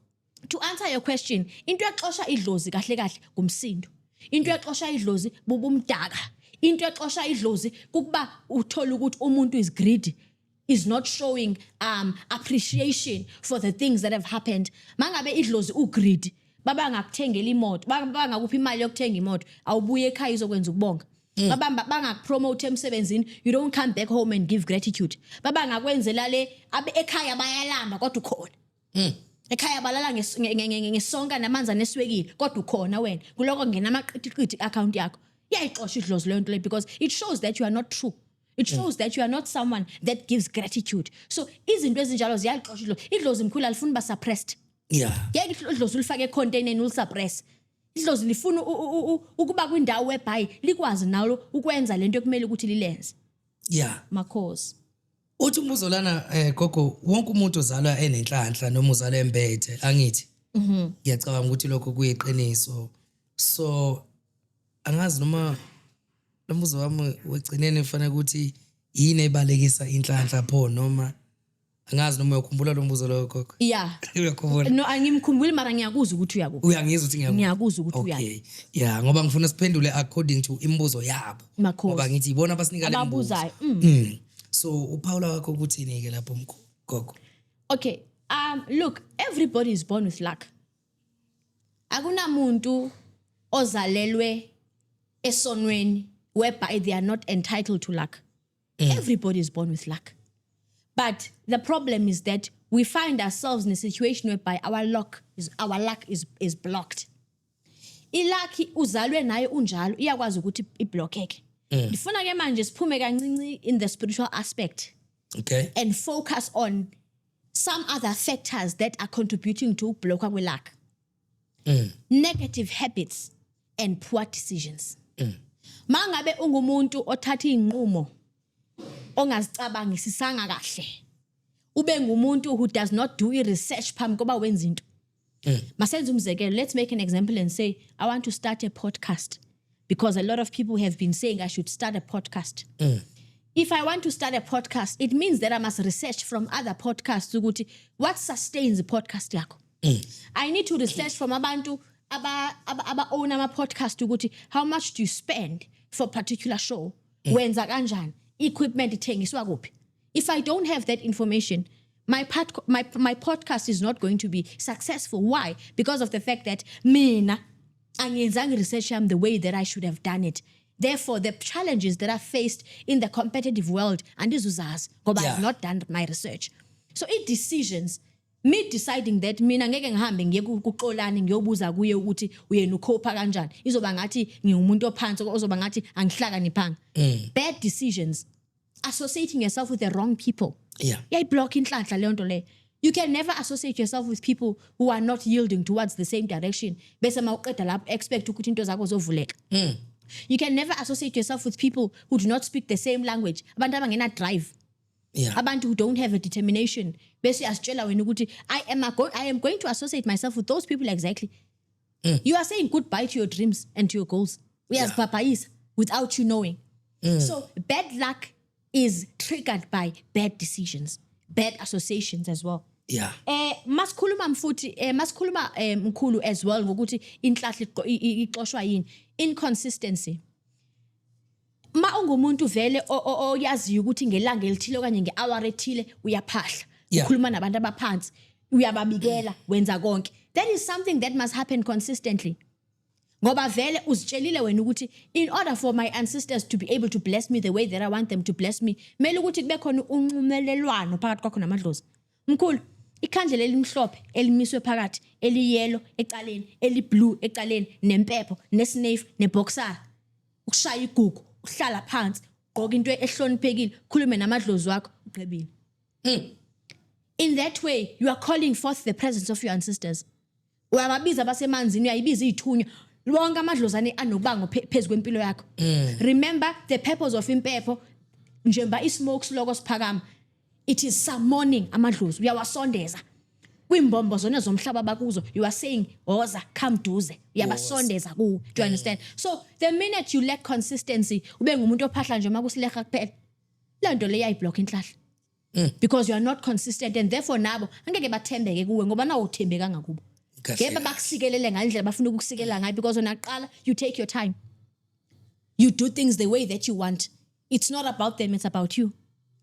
to answer your question, into exosha idlozi kahle ngumsindo. Into exosha idlozi bubumdaka. Into exosha idlozi kukuba uthola ukuthi umuntu is greedy, is not showing appreciation for the things that have happened. Mangabe idlozi ugreedy baba ngakuthengela imoto baba ngakuphi imali yokuthenga imoto awubuye ekhaya izokwenza ukubonga. Baba bangakupromote emsebenzini, you don't come back home and give gratitude. Baba ngakwenzela le abe ekhaya bayalamba kodwa ukhona. Ekhaya balala ngesonka namanzi aneswekile kodwa ukhona wena kuloko ngena amaqithiqithi account yakho. Iyayixosha idlozi le nto le because it shows that you are not true. It shows that you are not someone that gives gratitude. So izinto ezinjalo ziyayixosha idlozi. Idlozi mkhulu alifuni ba suppressed. Ngeke idlozi ulifake econtaineni ulisuppress. Idlozi lifuna ukuba kwindawo whereby likwazi nawo ukwenza lento ekumele ukuthi lilenze. Yeah. Makhosi. Uthi umbuzo lana gogo wonke umuntu uzalwa enenhlanhla noma uzalwa embethe angithi. Ngiyacabanga ukuthi lokho kuyiqiniso. So angazi noma lombuzo wami wegcinene ufana ukuthi yini ebalekisa inhlanhla pho noma angazi noma uyakhumbula lo mbuzo lo gogo. Yeah. Uyakhumbula? No angimkhumbuli mara ngiyakuzwa ukuthi uyakuphi. Uyangizwa ukuthi Ngiyakuzwa ukuthi okay. uyaphi. Yeah, ngoba ngifuna siphendule according to imibuzo yabo. Makhosi. Ngoba ngithi ibona abasinika le mbuzo. Ababuzayo. So uPaula wakho ukuthini ke lapho gogo? Okay. Look, everybody is born with luck. Akunamuntu ozalelwe esonweni whereby they are not entitled to luck. Everybody is born with luck. But the problem is that we find ourselves in a situation whereby our luck is blocked. Ilaki uzalwe nayo unjalo iyakwazi ukuthi iblockeke. Ndifuna ke manje siphume kancinci in the spiritual aspect. Okay. And focus on some other factors that are contributing to block kwe luck. Negative habits and poor decisions. Mangabe ungumuntu othatha inqumo ongazicabangisisanga kahle. Ube ngumuntu who does not do research phambi koba wenza into. Masenze umzekelo, let's make an example and say I want to start a podcast because a lot of people have been saying I should start a podcast. If I want to start a podcast, it means that I must research from other podcasts ukuthi what sustains the podcast yakho. I need to research from abantu aba own ama podcast ukuthi how much do you spend for a particular show? Wenza kanjani? Equipment ithengiswa kuphi? If I don't have that information, my podcast is not going to be successful. Why? Because of the fact that mina angiyenzanga research yami the way that I should have done it. Therefore, the challenges that I faced in the competitive world andizuzazi ngoba I have not done my research. So decisions, me deciding that mina ngeke ngihambe ngiye kuXolani ngiyobuza kuye ukuthi uyena ukhopha kanjani izoba ngathi ngiumuntu ophansi ozoba ngathi angihlakaniphanga. Bad decisions, associating yourself with the wrong people. Block inhlanhla leyo nto le. You can never associate yourself with people who are not yielding towards the same direction. Bese mawuqeda lapho expect ukuthi into zakho zovuleka. You can never associate yourself with people who do not speak the same language. Abantu abangena drive. Abantu who don't have a determination. Bese asitshela wena ukuthi I am going to associate myself with those people exactly. You are saying goodbye to your dreams and to your goals. Uyazipapayisa without you knowing. So bad luck is triggered by bad decisions, bad associations as well. Masikhuluma mkhulu as well ngokuthi inhlahla ixoshwa yini. Inconsistency. Ma ungumuntu vele oyaziyo ukuthi ngelanga elithile okanye ngehour ethile uyaphahla. Ukhuluma nabantu abaphansi, uyababikela, wenza konke. That is something that must happen consistently. Ngoba vele uzitshelile wena ukuthi in order for my ancestors to be able to bless me the way that I want them to bless me, mele ukuthi kube khona unqumelelwano phakathi kwakho namadlozi. Mkhulu, ikhandlela elimhlophe elimiswe phakathi, eliyellow ecaleni, eliblue ecaleni, nempepho, nesnafe, neboxer. Ukushaya igugu, uhlala phansi, ugqoka into ehloniphekile, khulume namadlozi wakho, ugqibile. In that way, you are calling forth the presence of your ancestors. Uyababiza basemanzini, uyayibiza izithunywa. Lonke amadlozane anokubango phezulu kwempilo yakho. Remember the purpose of impepho njengoba ismoke siloko siphakama. It is summoning amadlozi. Uyawasondeza. Kwimbombo zona zomhlaba bakuzo, you are saying woza come duze. Uyabasondeza ku. Do you understand? So the minute you lack consistency, ube ngumuntu ophahla nje makusileha kuphela. Le nto le iyayiblock inhlahla. Because you are not consistent and therefore nabo angeke bathembeke kuwe ngoba nawo uthembekanga kubo. Ngeke bakusikelele ngandlela bafuna ukusikela ngayo because onaqala you take your time. You do things the way that you want. It's not about them, it's about you.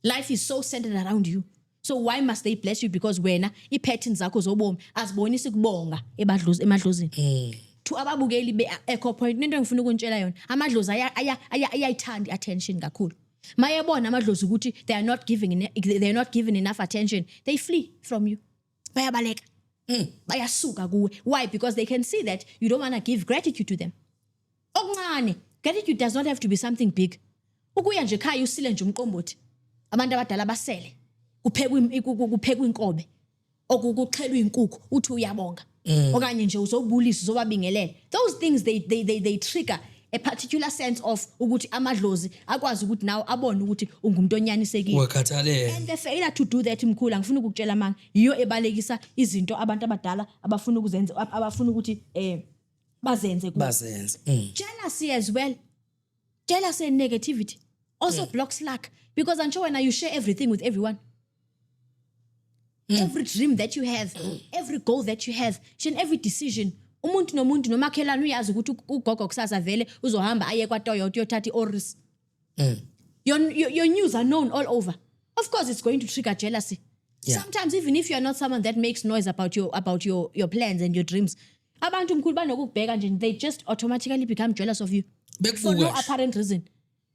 Life is so centered around you. So why must they bless you? Because wena i-patterns zakho zobomi azibonisi kubonga emadlozini. To ababukeli be Echo Point nento engifuna ukuntshela yona amadlozi ayayithanda attention kakhulu. Mayebona amadlozi ukuthi they are not given enough attention, they flee from you. Bayabaleka. Bayasuka kuwe. Why? Because they can see that you don't want to give gratitude to them. Okuncane, gratitude does not have to be something big. Ukuya nje ekhaya usile nje umqombothi. Abantu abadala basele. Kuphekwa inkobe. Okuxhelwa inkukhu uthi uyabonga. Okanye nje uzobulisa uzobabingelela. Those things they trigger a particular sense of ukuthi amadlozi akwazi ukuthi nawe abone ukuthi ungumuntu onyanisekile. Wakhathalele. And the failure to do that mkhulu angifuni ukukutshela manga yiyo ebalekisa izinto abantu abadala abafuna ukuzenza abafuna ukuthi bazenze kubo. Bazenze. Jealousy as well. Jealousy and negativity also blocks luck because I'm sure when you share everything with everyone. Every dream that you have, every goal that you have, every decision, umuntu nomuntu nomakhelana uyazi ukuthi ugogo kusasa vele uzohamba aye kwa Toyota yothatha iOris. Your news are known all over. Of course it's going to trigger jealousy. Yeah. Sometimes even if you are not someone that makes noise about your plans and your dreams, abantu mkhulu banokubheka nje they just automatically become jealous of you. For no apparent reason.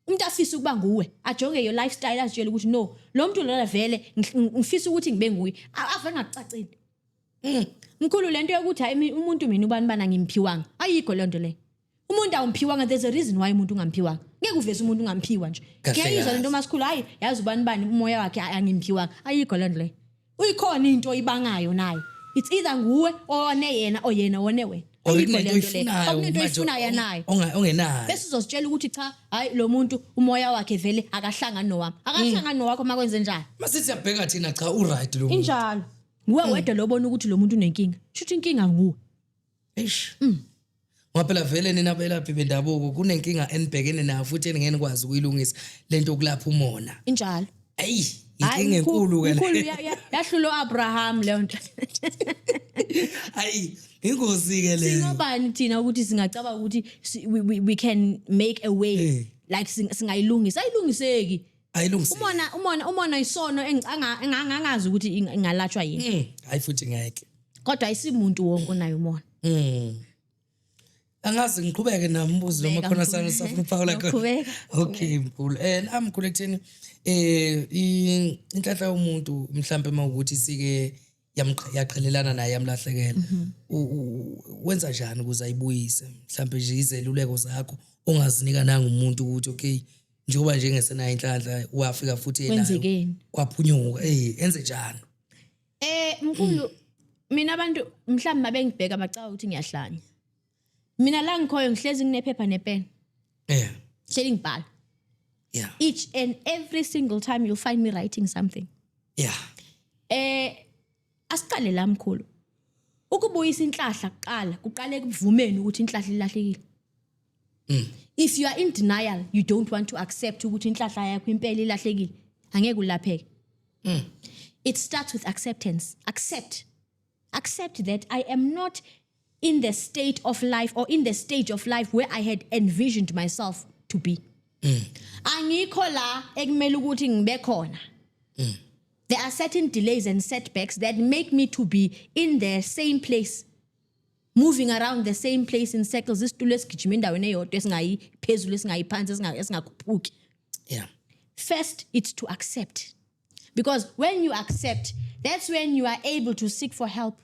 Umuntu afisa ukuba nguwe ajonge your lifestyle asitshela ukuthi no lo muntu lona vele ngifisa ukuthi ngibe nguye ave ngacacile mkhulu lento yokuthi hayi umuntu mina ubani bana ngimphiwanga ayikho lento le umuntu awumphiwanga there's a reason why umuntu ungamphiwanga ngeke uveze umuntu ungamphiwa nje ngiyayizwa lento masikhulu hayi yazi ubani bani umoya wakhe angimphiwanga ayikho lento le uyikhona into ibangayo nayo it's either nguwe one yena oyena one wena Okunento ifunayo nayo ongenayo bese uzositshela ukuthi cha hayi lo muntu umoya wakhe vele akahlangani nowami akahlangani nowakho makwenze njani masithi siyabheka thina cha uright lo muntu injalo nguwe wedwa lobona ukuthi lo muntu unenkinga shuthi inkinga nguwe eish ngoba vele nina belaphi bendabuko kunenkinga enibhekene nayo futhi engene kwazi ukuyilungisa lento kulapha umona injalo ayi inkinga enkulu ke inkulu yahlula Abraham le nto ayi ingozi ke le singobani thina ukuthi singacaba ukuthi we can make a way like singayilungisa ayilungiseki umona isono engangazi ukuthi ingalatshwa yini hayi futhi ngeke kodwa ayisimuntu wonke onayo umona angazi ngiqhubeke nambuzo noma khona safuna uphawula khona okay mkhulu nami mkhulu ekutheni inhlanhla yomuntu mhlambe mawukuthi sike yaqhelelana naye yamlahlekela wenza njani ukuze ayibuyise mhlambe nje izeluleko zakho ongazinika nanga umuntu ukuthi okay njengoba nje ngesena inhlanhla wafika futhi yena kwaphunyuka enze njani mkhulu mina abantu mhlambe mabengibheka bacaba ukuthi ngiyahlanya mina la ngikhoyo ngihlezi nginephepha nepen hleli ngibhala each and every single time you'll find me writing something asiqale la mkhulu ukubuyisa inhlahla kuqale kubuvumeni ukuthi inhlahla ilahlekile if you are in denial you don't want to accept ukuthi inhlahla yakho impela ilahlekile angeke ulapheke it starts with acceptance accept that I am not in the state of life or in the stage of life where I had envisioned myself to be angikho la ekumele ukuthi ngibe khona there are certain delays and setbacks that make me to be in the same place moving around the same place in circles isitulo esigijima endaweni eyodwa esingayiphezulu esingayiphansi esingakhuphuki first it's to accept because when you accept that's when you are able to seek for help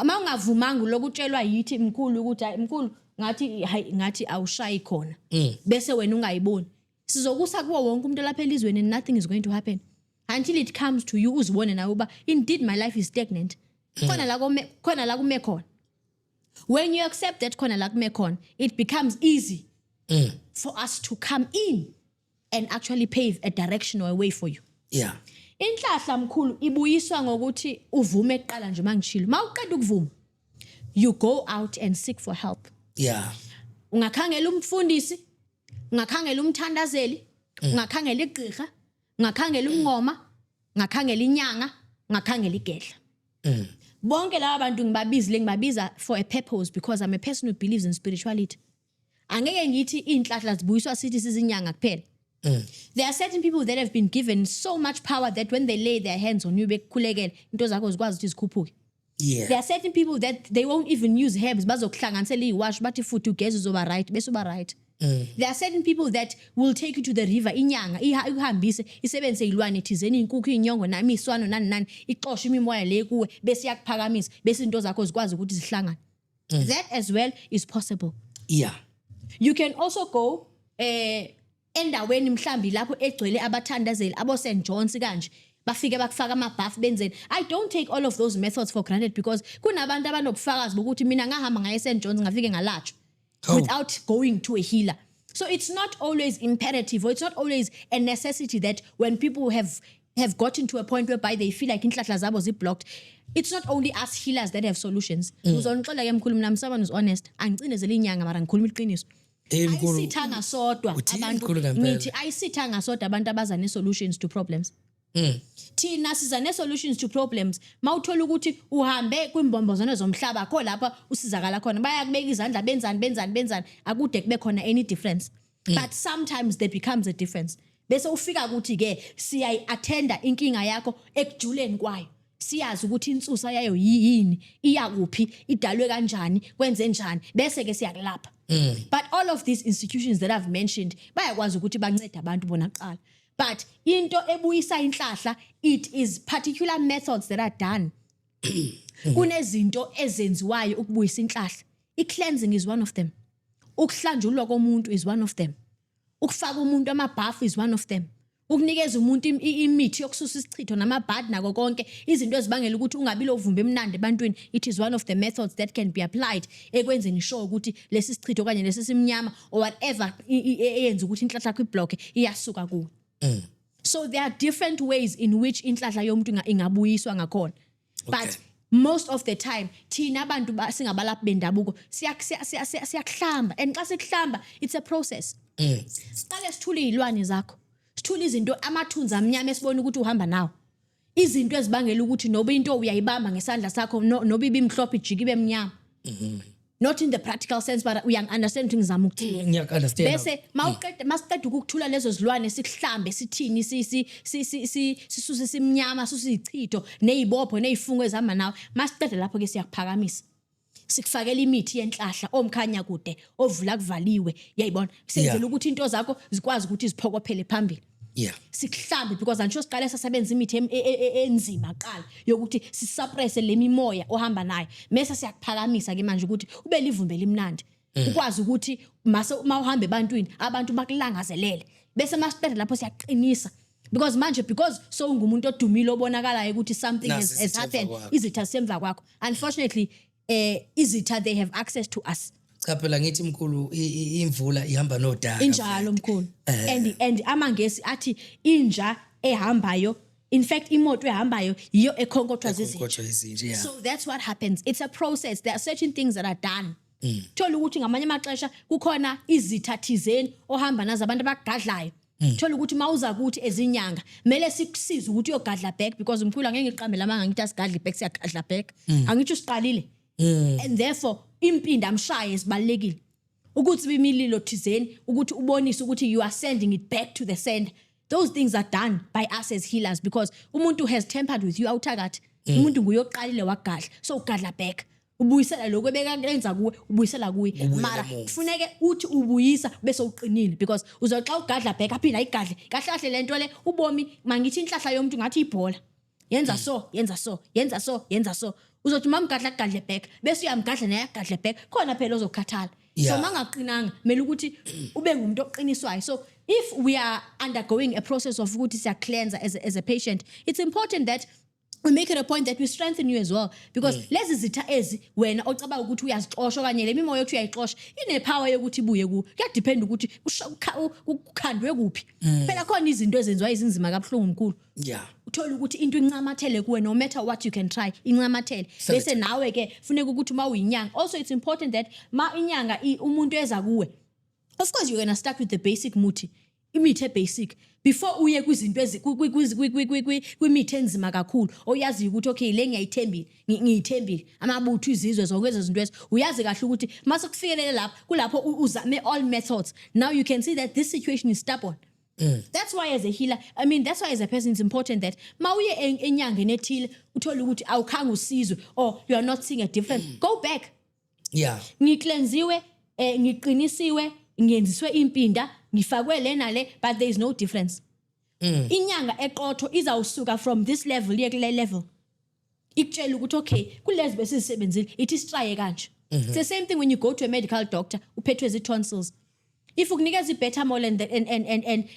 uma ungavumanga lokutshelwa yithi mkhulu ukuthi hayi mkhulu ngathi awushayi khona bese wena ungayiboni sizokusa kuwo wonke umuntu lapha elizweni and nothing is going to happen until it comes to you uzibone nawe uba indeed my life is stagnant khona la kume khona when you accept that khona la kume khona it becomes easy for us to come in and actually pave a direction or a way for you inhlahla mkhulu ibuyiswa ngokuthi uvume eqala nje mangishilo mawuqeda ukuvuma you go out and seek for help ungakhangela umfundisi ungakhangela umthandazeli ungakhangela igqirha ungakhangela umngoma ungakhangela inyanga ungakhangela igedla bonke laba bantu ngibabiza for a purpose because I'm a person who believes in spirituality angeke ngithi inhlahla zibuyiswa sithi sizinyanga kuphela there are certain people that have been given so much power that when they lay their hands on you bekukhulekela into zakho zikwazi ukuthi zikhuphuke there are certain people that they won't even use herbs bazokuhlanganisela iwash bathi futhi ugeze uzoba right bese uba right there are certain people that will take you to the river inyanga ihambise isebenzise ilwane thizeni inkukhu inyongo nami iswano nani ixosha imimoya le kuwe bese yakuphakamisa bese into zakho zikwazi ukuthi zihlangane that as well is possible you can also go endaweni mhlambi lapho egcwele abathandazeli abo St John's kanje bafike bakufaka amabhafu benzeni I don't take all of those methods for granted because kunabantu abanobufakazi bokuthi mina ngahamba ngaye St John's ngafike ngalatshwa without going to a healer. So it's not always imperative, or it's not always a necessity that when people have gotten to a point whereby they feel like inhlahla zabo blocked, it's not only us healers that have solutions. Uzonixola ke mkhulu mina someone who's honest, angicinezela inyanga mara ngikhuluma iqiniso. Ayisithanga sodwa abantu ngithi ayisithanga sodwa abantu abaza ne-solutions to problems. Thina siza ne-solutions to problems. Mawuthola ukuthi uhambe kwimbombozano zomhlaba kho lapha usizakala khona bayakubeka izandla benzani akude kube khona any difference. But sometimes there becomes a difference. Bese ufika ukuthi ke siyayi-attenda inkinga yakho ekujuleni kwayo. Siyazi ukuthi insusa yayo yini, iyakuphi, idalwe kanjani, kwenze njani, bese ke siyakulapha. But all of these institutions that I've mentioned bayakwazi ukuthi bancede abantu bona kuqala. But into ebuyisa inhlahla, it is particular methods that are done. Kunezinto ezenziwayo ukubuyisa inhlahla. I-cleansing is one of them. Ukuhlanjulwa komuntu is one of them. Ukufaka umuntu amabhafu is one of them. Ukunikeza umuntu imithi yokususa isichitho namabhadi nako konke izinto ezibangela ukuthi ungabi lovumba emnandi ebantwini, it is one of the methods that can be applied ekwenzeni sure ukuthi lesi sichitho kanye lesi simnyama or whatever eyenza ukuthi inhlahla yakho iblock iyasuka kuwe. So there are different ways in which inhlahla yomuntu ingabuyiswa ngakhona. But most of the time thina abantu singabalaphi bendabuko siyakuhlamba, and xa sikuhlamba it's a process. Siqale sithule izilwane zakho, sithule izinto amathunzi amnyama esibona ukuthi uhamba nawo, izinto ezibangela ukuthi noba into uyayibamba ngesandla sakho noba ibimhlophe ijike ibe mnyama. Not in the practical sense, but we understand things ngizama ukuthini. Ngiyakunderstand. Bese masiqeda ukuthula lezo zilwane sikuhlambe sithini sisuse simnyama sisuse ichitho nezibopho nezifungo ezihamba nawo, masiqeda lapho ke siyakuphakamisa. Sikufakela imithi yenhlahla omkhanya kude ovula kuvaliwe, yayibona, senzela ukuthi into zakho zikwazi ukuthi ziphokophele phambili. Yeah. Sikuhlambe because angisho siqale sasebenza imithi enzima qala yokuthi sisuppress le mimoya ohamba nayo, mase siyakuphakamisa ke manje ukuthi ube livumbe limnandi, ukwazi ukuthi mawuhambe ebantwini abantu bakulangazelele, bese masiqeda lapho siyaqinisa. Because so ungumuntu odumile obonakalayo ukuthi something has happened, izitha semva kwakho. Unfortunately izitha they have access to us. Cha phela ngithi mkhulu imvula ihamba nodaka. Injalo mkhulu. And amangesi athi inja ehambayo, in fact imoto ehambayo iyo ekhonkotha izinja. So that's what happens. It's a process. There are certain things that are done. Thola ukuthi ngamanye amaxesha kukhona izitha thizeni ohamba nazo abantu abagadlayo. Thola ukuthi mawuza kuthi ezinyanga mele sikusize ukuthi uyogadla back, because mkhulu angeke ngiqambe lamanga ngithi asigadli back siyagadla back. Angithi usiqalile. And therefore impinda amshaye sibalekile ukuthi bimililo thizeni ukuthi ubonise ukuthi you are sending it back to the sender. Those things are done by us as healers, because umuntu has tempered with you awuthakathi. Umuntu nguyoqalile wagadla, so ugadla back, ubuyisela lokho ebekakwenza kuwe ubuyisela kuye. Mara kufuneke uthi ubuyisa bese uqinile, because uzoxa ugadla back aphinda igadle kahle kahle lento le ubomi mangithi inhlahla yomuntu ngathi ibhola, yenza so uzothi mamgadla gadle back bese uyamgadla naye gadle back khona phela ozokhathala. So mangaqinanga mele ukuthi ube ngumuntu oqiniswayo. So if we are undergoing a process of ukuthi siya cleanse as a patient, it's important that we make it a point that we strengthen you as well, because lezi zitha ezi wena ocaba ukuthi uyazixosha kanye le mimoya yokuthi uyayixosha ine power yokuthi ibuye ku. Kuyadepend ukuthi ukhandwe kuphi. Phela khona izinto ezenziwa izinzima kabuhlungu mkhulu. Yeah. Uthola ukuthi into incamathele kuwe, no matter what you can try incamathele. Bese nawe ke funeka ukuthi mawuyinyanga. Also it's important that ma inyanga umuntu eza kuwe, of course you're going to start with the basic muthi, imithi basic, before uye kwizinto kwimithi enzima kakhulu oyazi ukuthi okay le ngiyithembile amabutho izizwe zonke izinto ezi uyazi kahle ukuthi mase kufikelele lapho kulapho uzame all methods. Now you can see that this situation is stubborn. That's why as a healer, that's why as a person it's important that mawuye enyangeni ethile uthola ukuthi awukhanga usizwe or you are not seeing a difference, go back. Yeah. Ngiklenziwe ngiqinisiwe ngiyenziswe impinda ngifakwe lena le, but there is no difference. Inyanga eqotho izawusuka from this level iye kule level ikutshela ukuthi okay kulezi besizisebenzile it is try kanje. It's the same thing when you go to a medical doctor uphethwe zi-tonsils. If ukunikeza i-betamol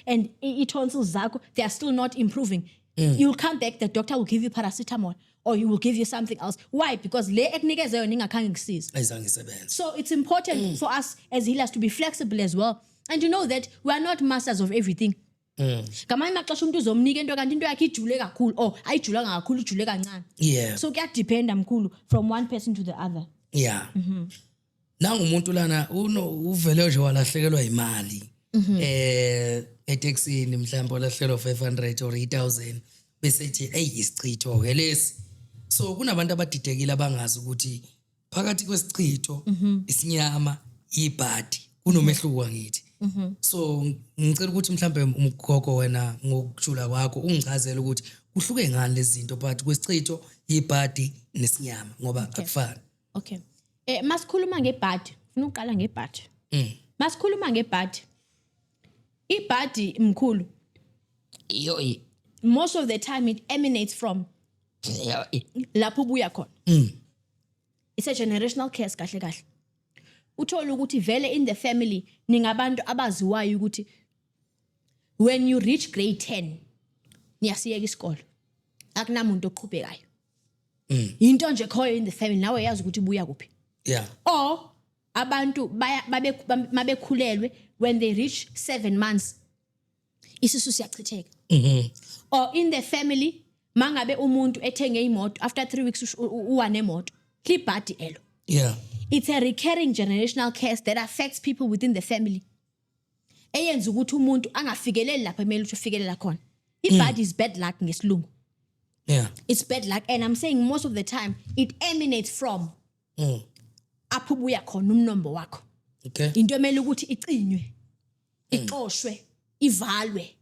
and i-tonsils zakho they are still not improving, you'll come back, the doctor will give you paracetamol or he will give you something else. Why? Because le ekunikeze yona ingakhange kusize. Ayizange isebenze. So it's important for us as healers to be flexible as well and to know that we are not masters of everything. Ngamanye amaxesha umuntu uzomnika into kanti into yakhe ijule kakhulu or ayijulanga kakhulu ijule kancane. Yeah. So kuyadependa mkhulu from one person to the other. Yeah. Nangumuntu lana uvele nje walahlekelwa imali. Etaxini mhlawumbe olahlekelwa 500 or 8000 bese ethi isichitho ke lesi. So kunabantu abadidekile abangazi ukuthi phakathi kwesichitho isinyama ibhadi kunomehluko ngithi. So ngicela ukuthi mhlambe umgogo wena ngokujula kwakho ungichazele ukuthi kuhluke ngani lezi zinto phakathi kwesichitho ibhadi nesinyama ngoba akufani. Okay. Masikhuluma ngebhadi, ufuna uqala ngebhadi. Masikhuluma ngebhadi. Ibhadi mkhulu. Most of the time it emanates from lapho buya khona. It's a generational curse kahle kahle. Uthola ukuthi vele in the family ningabantu abaziwayo ukuthi when you reach grade 10 niyasiyeka isikole akunamuntu oqhubekayo. Into nje khoyo in the family nawe yazi ukuthi buya kuphi. Yeah. Or abantu mabekhulelwe when they reach 7 months isisu siyachitheka. Or in the family mangabe umuntu ethenge imoto after 3 weeks uwane imoto libhadi elo. Yeah. It's a recurring generational curse that affects people within the family. Eyenza ukuthi umuntu angafikeleli lapha emele ukuthi ufikelela khona. Ibhadi is bad luck ngesilungu. Yeah. It's bad luck and I'm saying most of the time it emanates from apho buya khona umnombo wakho. Okay. Into emele ukuthi icinywe, ixoshwe, ivalwe,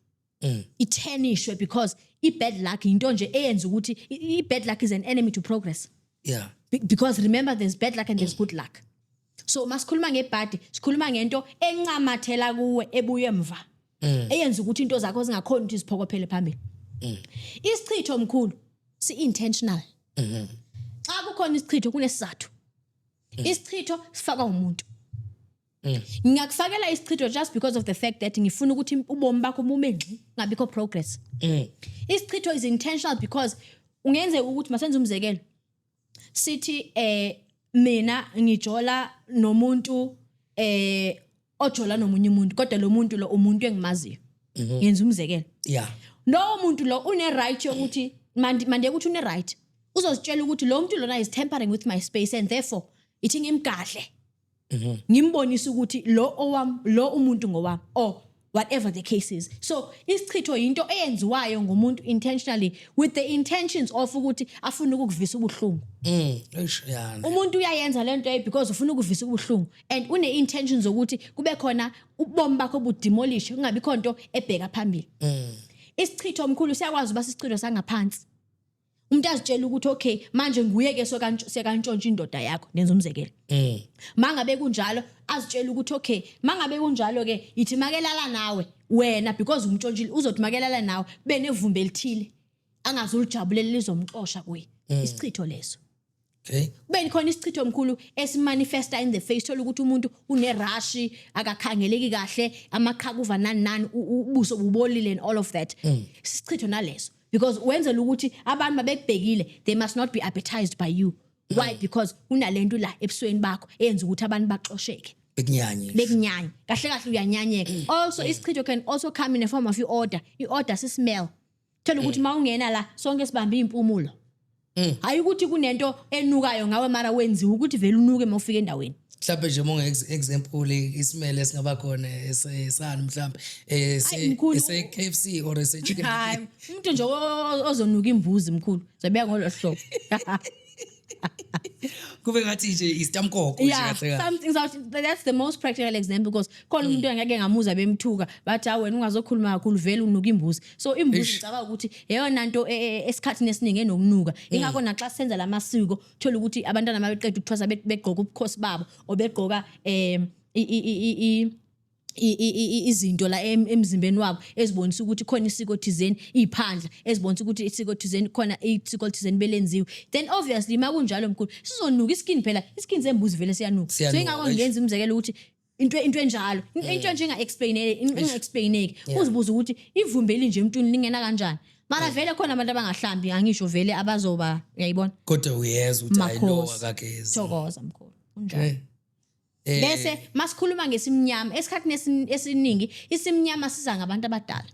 ithenishwe because i-bad luck into nje eyenza ukuthi i-bad luck is an enemy to progress. Yeah. Because remember there's bad luck and there's good luck. So masikhuluma ngebhadi, sikhuluma ngento encamathela kuwe ebuye emva. Eyenza ukuthi into zakho zingakhona ukuthi ziphokophele phambili. Isichitho omkhulu si-intentional. Xa kukhona isichitho kunesizathu. Isichitho sifaka umuntu. Ngiyakufakela isichitho just because of the fact that ngifuna ukuthi ubomi bakho bume ngci ngabikho progress. Isichitho is intentional because ungenze ukuthi masenze umzekelo. Sithi mina ngijola nomuntu ojola nomunye umuntu kodwa lo muntu lo umuntu engimaziyo. Ngenza umzekelo. Yeah. Lo muntu lo une right yokuthi manje ukuthi une right. Uzozitshela ukuthi lo muntu lona is tampering with my space and therefore ithi ngimgahle. Ngimbonisa ukuthi lo owam lo umuntu ngowami or whatever the case is. So isichitho into eyenziwayo ngomuntu intentionally with the intentions of ukuthi afuna ukuvisa ubuhlungu. Umuntu uyayenza lento because ufuna ukuvisa ubuhlungu and une intentions ukuthi kube khona ubomi bakho budemolish kungabi khona into ebheka phambili. Isichitho omkhulu siyakwazi uba isichitho sangaphansi. Umuntu azitshela ukuthi okay manje nguye ke sekantshontsha indoda yakho nenza umzekelo. Mangabe kunjalo azitshela ukuthi okay mangabe kunjalo ke ithi makelala nawe wena because umtshontshile uzothi makelala nawe benevumbe elithile angazulijabulela lizomxosha kuye. Isichitho leso. Okay. Beni khona isichitho omkhulu esimanifesta in the face thola ukuthi umuntu une rush akakhangeleki kahle amakhakuva nani ubuso bubolile and all of that. Isichitho naleso. Because wenzela ukuthi abantu babekubhekile they must not be appetized by you. Why? Because unalento la ebusweni bakho eyenza ukuthi abantu baxosheke. Bekunyanya. Kahle kahle uyanyanyeka. Also isichitho can also come in a form of order. I-order si-smell. Thola ukuthi mawungena la sonke sibambe impumulo. Hayi ukuthi kunento enukayo ngawe mara wenziwa ukuthi vele unuke mawufika endaweni. Mhlawumbe nje monge example isimele singaba khona esani mhlawumbe ese KFC or ese chicken. Hayi umuntu nje ozonuka imbuzi mkhulu zabeka ngolohlobo. Kube ngathi nje isitamkoko nje kahle. Yeah, something that's the most practical example because khona umuntu engeke ngamuza bemthuka bathi wena ungazokhuluma kakhulu vele unuka imbuzi. So imbuzi ngicabanga ukuthi eyona nto esikhathini esiningi enokunuka. Ingakho naxa senza lamasiko thola ukuthi abantwana mabeqeda ukuthwasa begqoka ubukhosi babo obegqoka izinto la emzimbeni wabo ezibonisa ukuthi khona isiko thizeni iphandla ezibonisa ukuthi isiko thizeni khona isiko thizeni belenziwe then obviously makunjalo mkhulu sizonuka iskin phela iskin zembuzi vele siyanuka so ingakho ngenza umzekelo ukuthi into enjalo into nje inga explaineki uzibuza ukuthi ivumbe linje emntwini lingena kanjani Mana vele khona abantu abangahlambi angisho vele abazoba uyayibona kodwa uyeza uthi ayilo Makhosi. akagezi thokoza mkhulu unjalo bese masikhuluma ngesimnyama esikhathini esiningi isimnyama siza ngabantu abadala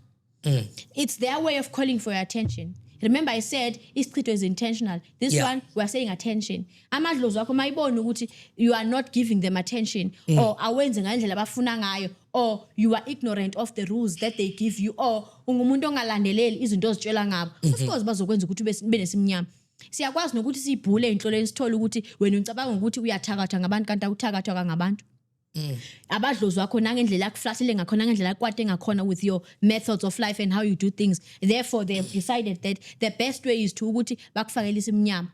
it's their way of calling for your attention. Remember I said isichitho is intentional. This one we are saying attention. Amadlozi wakho mayibona ukuthi you are not giving them attention or awenze ngendlela abafuna ngayo or you are ignorant of the rules that they give you or ungumuntu ongalandeleli izinto ozitshela ngabo. Of course bazokwenza ukuthi ube nesimnyama. Siyakwazi nokuthi sibhule enhlolweni sithole ukuthi wena ucabanga ukuthi uyathakatha ngabantu kanti awuthakathwa ngabantu. Abadlozi wakho nangendlela yakuflahlile ngakhona ngendlela yakwate ngakhona with your methods of life and how you do things. Therefore they have decided that the best way is to ukuthi bakufakele isimnyama.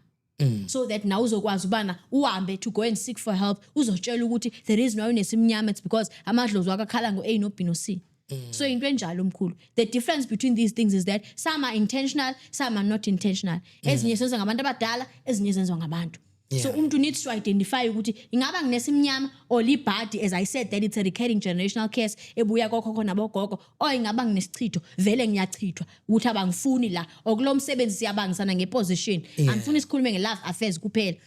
So that now uzokwazi ubana uhambe to go and seek for help uzotshela ukuthi there is no nesimnyama it's because amadlozi wakho akhala ngo A no B no C. So into enjalo mkhulu. The difference between these things is that some are intentional, some are not intentional. Ezinye senziwa ngabantu abadala, ezinye senziwa ngabantu. So umuntu needs to identify ukuthi ingaba nginesimnyama or libhadi as I said that it's a recurring generational case ebuya kokhokho nabogogo or ingaba nginesichitho vele ngiyachithwa ukuthi abangifuni la okulomsebenzi siyabangisana ngeposition angifuni isikhulume nge-love affairs kuphela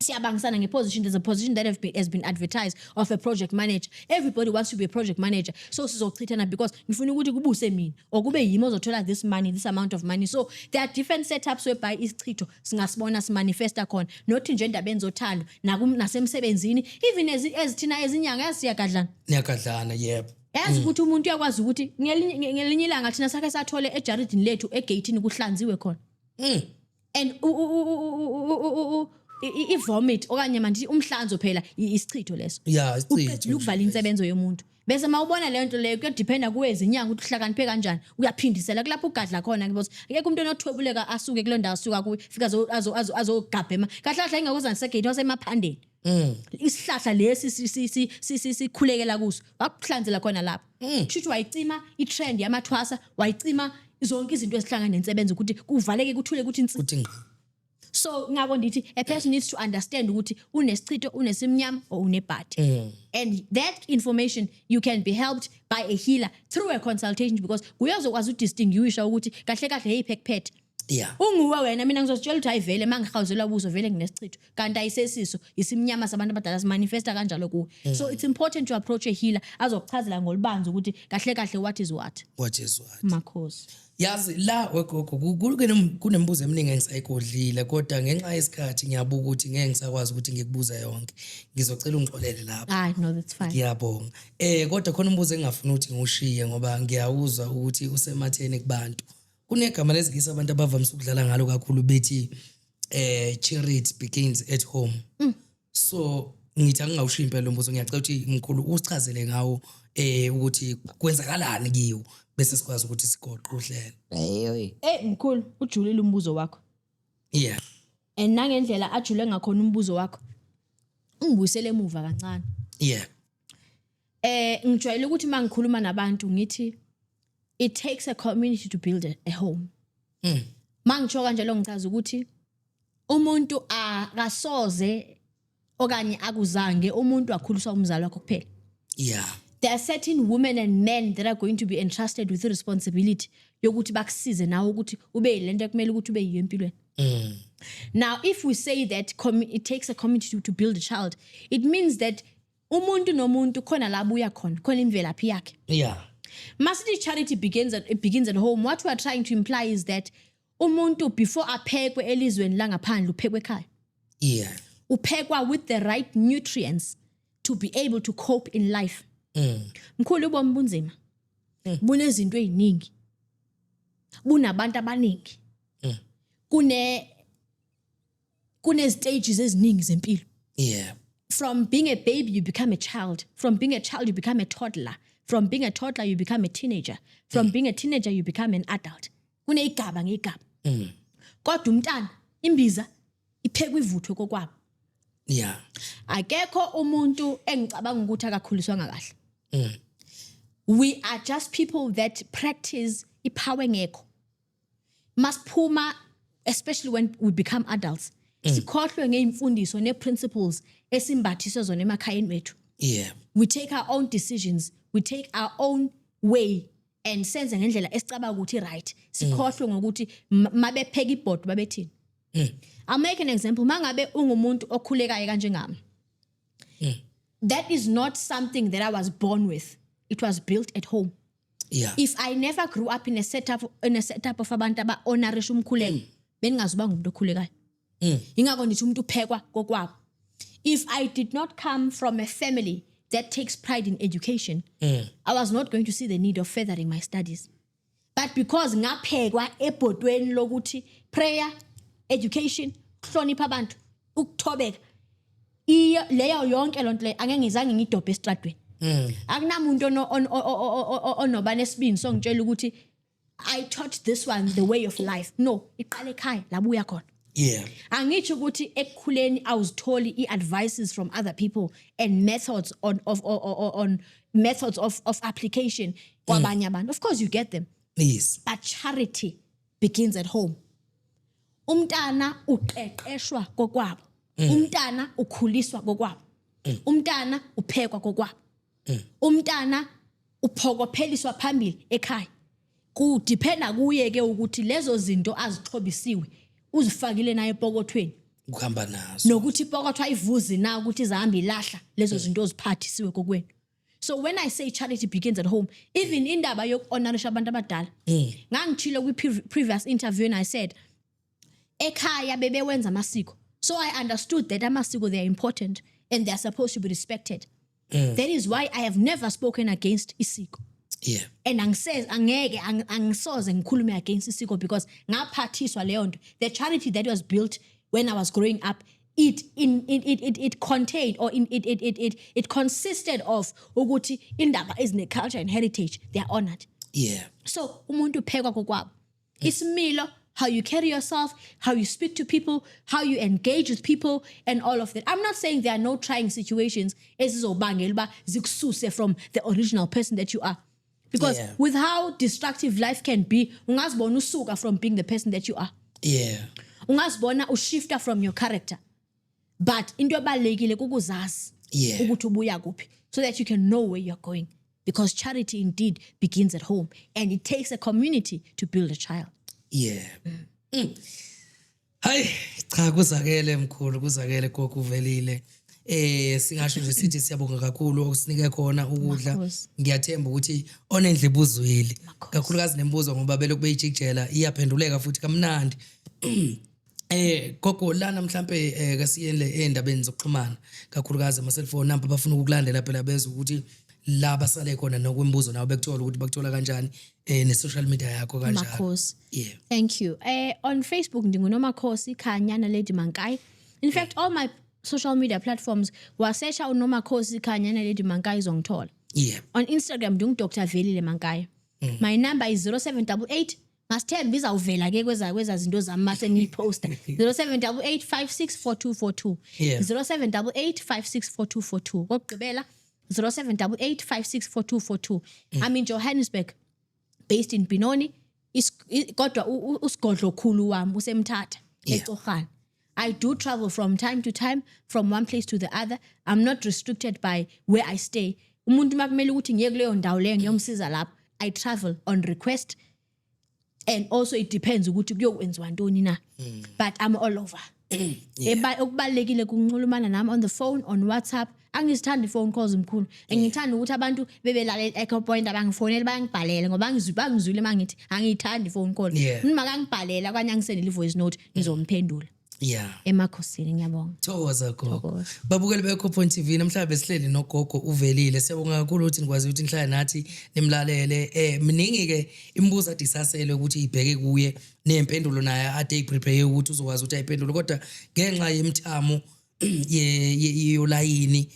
siyabangisana ngeposition. There's a position that has been advertised of a project manager. Everybody wants to be a project manager. So sizochithana because ngifuna ukuthi kubuse mina or kube yimi ozothola this money, this amount of money. So there are different setups whereby isichitho singasibona simanifesta khona not nje indaba enzothando nasemsebenzini even ezithina ezinyanga yasiyagadlana niyagadlana yebo yazi ukuthi umuntu uyakwazi ukuthi ngelinye ilanga thina sakhe sathole ejaridini lethu egatini kuhlanziwe khona and i-vomit okanye manje umhlanzo phela isichitho leso isichitho ukuvala insebenzo yomuntu bese mawubona le nto leyo kuyadependa kuwe izinyanga ukuthi uhlakaniphe kanjani uyaphindisela kulapho ugadla khona because akekho umuntu onothwebuleka asuke kuloo ndawo asuka kuyo fika azogabhema kahle kahle ingakuzana segate wasemaphandeni isihlahla lesi sikhulekela kuso wakuhlanzela khona lapho shuthi wayicima itrend yamathwasa wayicima zonke izinto ezihlangana nensebenzo ukuthi kuvaleke kuthule ukuthi insi. So ngabo ndithi a person needs to understand ukuthi unesichitho unesimnyama or unebhadi and that information you can be helped by a healer through a consultation because uyazokwazi udistinguisha ukuthi kahle kahle hey phekphethe unguwe wena mina ngizositshela ukuthi ayivele mangihawuzelwa buso vele nginesichitho kanti ayisesiso isimnyama sabantu abadala simanifesta kanjalo kuwe. So it's important to approach a healer azokuchazela ngolibanzi ukuthi kahle kahle what is what makhosi. Yazi la kunembuzo eminingi engisayigodlile kodwa ngenxa yesikhathi ngiyabuka ukuthi ngeke ngisakwazi ukuthi ngikubuza yonke ngizocela ungixolele lapha. No that's fine. Ngiyabonga kodwa khona umbuzo engingafuna ukuthi ngiushiye ngoba ngiyawuzwa ukuthi usematheni kubantu kunegama lezingisi abantu abavamise ukudlala ngalo kakhulu bethi charity begins at home. So ngithi angingawushiya impela lo mbuzo ngiyacela ukuthi mkhulu usichazele ngawo ukuthi kwenzakalani kiwo bese sikwazi ukuthi sigoqe uhlelo. Mkhulu ujulile umbuzo wakho. And nangendlela ajule ngakhona umbuzo wakho ungibuyisele emuva kancane. Ngijwayele ukuthi mangikhuluma nabantu ngithi it takes a community to build a home. Mangitsho kanjalo ngichaza ukuthi umuntu akasoze okanye akuzange umuntu akhuliswa umzali wakho kuphela. There are certain women and men that are going to be entrusted with the responsibility yokuthi bakusize nawe ukuthi ube yilento ekumele ukuthi ube yiyo empilweni. Now if we say that it takes a community to build a child, it means that umuntu nomuntu khona la buya khona imvelaphi yakhe. Masithi charity begins at home. What we are trying to imply is that umuntu before aphekwe elizweni la ngaphandle uphekwe ekhaya. Uphekwa with the right nutrients to be able to cope in life. Mkhulu ubomi bunzima. Bunezinto eziningi. Bunabantu abaningi. Kune stages eziningi zempilo. From being a baby you become a child. From being a child you become a toddler. From being a toddler you become a teenager. From being a teenager you become an adult. Kune igaba ngegaba. Kodwa umntana imbiza iphekwe ivuthwe kokwabo. Akekho umuntu engicabanga ukuthi akakhuliswanga kahle. We are just people that practice ipower ngekho. Masiphuma especially when we become adults. Sikhohlwe ngeimfundiso ne-principles esimbathiswe zona emakhayeni wethu. We take our own decisions. We take our own way and senze ngendlela esicaba ukuthi right sikhohlwe ngokuthi mabepheka ibhodi babethini. I'll make an example. Mangabe ungumuntu okhulekayo kanjengami. That is not something that I was born with. It was built at home. Yeah. If I never grew up in a setup of abantu aba honorisha umkhuleko, bengazuba ngumuntu okhulekayo. Ingakho ngithi umuntu uphekwa kokwabo. If I did not come from a family that takes pride in education, I was not going to see the need of furthering my studies. But because ngaphekwa ebhodweni lokuthi prayer, education, kuhlonipha abantu, ukuthobeka, leyo yonke lonto le angeke ngizange ngidobhe estradweni. Akunamuntu onoba nesibini songitshela ukuthi I taught this one the way of life. No, iqale ekhaya labuya khona. Yeah. Angithi ukuthi ekukhuleni awuzitholi i-advices from other people and methods on methods of application kwabanye abantu. Of course you get them. Yes. But charity begins at home. Umntana uqeqeshwa kokwabo. Umntana ukhuliswa kokwabo. Umntana uphekwa kokwabo. Umntana uphokopheliswa phambili ekhaya. Kudependa kuye ke ukuthi lezo zinto azixhobisiwe uzifakile naye epokothweni. Ukuhamba nazo. Nokuthi ipokotho ayivuzi na ukuthi izahamba ilahla lezo zinto oziphathisiwe kokwenu. So when I say charity begins at home, even indaba yokuhonorisha abantu abadala. Ngangitshilo kwi-previous interview and I said, ekhaya bebewenza amasiko. So I understood that amasiko, they are important and they are supposed to be respected. That is why I have never spoken against isiko. Yeah. And angisoze ngikhulume against isiko because ngaphathiswa leyo nto. The charity that was built when I was growing up, it contained or it consisted of ukuthi indaba ezine culture and heritage, they are honored. Yeah. So umuntu uphekwa kokwabo. Isimilo, how you carry yourself, how you speak to people, how you engage with people, and all of that. I'm not saying there are no trying situations ezizobangela uba zikususe from the original person that you are. Because with how destructive life can be, ungazibona usuka from being the person that you are. Yeah. Ungazibona ushifta from your character. But into ebalekile kukuzazi ukuthi ubuya kuphi, so that you can know where you're going. Because charity indeed begins at home, and it takes a community to build a child. Yeah. Hayi, cha kuzakele mkhulu, kuzakele kokuvelile. Singasho nje sithi siyabonga kakhulu okusinike khona ukudla. Ngiyathemba ukuthi onendlebe uzwile. Kakhulukazi nembuzo ngoba belokhu beyijikjela iyaphenduleka futhi kamnandi. Gogo lana mhlambe kasiyele endabeni zokuxhumana kakhulukazi ama cellphone number bafuna ukukulandela phela bezwe ukuthi la basale khona nokwembuzo nawo bekuthola ukuthi bakuthola kanjani ne social media yakho kanjani. Makhosi. Yeah. Thank you. On Facebook ndinguNomakhosi Khanyana Lady Mankai. In fact, all my social media platforms wasearch uNomakhosi Khanyana Lady Mankai izongithola. Yeah. On Instagram Dr. Velile Mankai. My number is 0788 Masithemba izawuvela ke kweza zinto zami mase ngiposta 0788564242 0788564242 kokugqibela 0788564242. I'm in Johannesburg, based in Benoni. Kodwa usigodlo khulu wami usemthatha eCochane. I do travel from time to time from one place to the other. I'm not restricted by where I stay. Umuntu makumele ukuthi ngiye kuleyo ndawo leyo ngiyomsiza lapho. I travel on request. And also it depends ukuthi kuyokwenziwa ntoni na. But I'm all over. Okubalekile kunxulumana nami on the phone, on WhatsApp. Angizithanda phone calls mkhulu. Ngithanda ukuthi abantu bebelalela echo point abangifonela bayangibhalela ngoba bangizwile mangithi angiyithandi phone call. Noma kangibhalela kwanye angisendele voice note ngizomphendula. Yeah. Emakhosini ngiyabonga. Thokoza gogo. Babukeli beKho Point TV namhlanje sihleli nogogo uvelile. Siyabonga kakhulu ukuthi nikwazi ukuthi nihlale nathi nimlalele. Miningi ke imibuzo adisasele ukuthi ibheke kuye nempendulo naye ade iprepare ukuthi uzokwazi ukuthi ayiphendule kodwa ngenxa yemthamo yolayini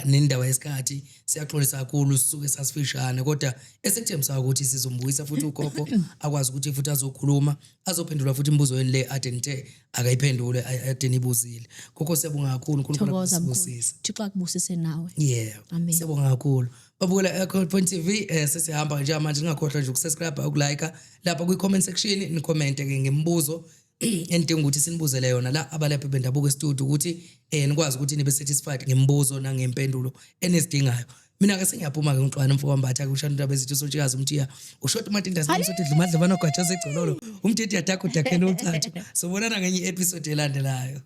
nendawo yesikhathi siyaxolisa kakhulu sisuke sasifishane kodwa esekuthembisa ukuthi sizombuyisa futhi ugogo akwazi ukuthi futhi azokhuluma azophendula futhi imibuzo yeni le ade nithe akayiphendule ade nibuzile gogo siyabonga kakhulu uNkulunkulu akusibusise Thixo akubusise nawe. Yeah. Amen. Siyabonga kakhulu babukela Kho Point TV sesihamba nje manje ngakhohlwa nje ukusubscribe ukulike lapha kwi-comment section ni comment ke ngemibuzo endinga ukuthi sinibuzele yona la abalapha bendabuko e-studio ukuthi nikwazi ukuthi nibe satisfied ngemibuzo nangempendulo enizidingayo mina ke sengiyaphuma ke ngixwana mfo wambatha ke ushanda indaba ezithu sontsikazi umthiya ushota uMatindas umsotedla uMandla vanogwatsha segcololo umthetho yatakho dakhela uchacho sobonana ngenye episode elandelayo.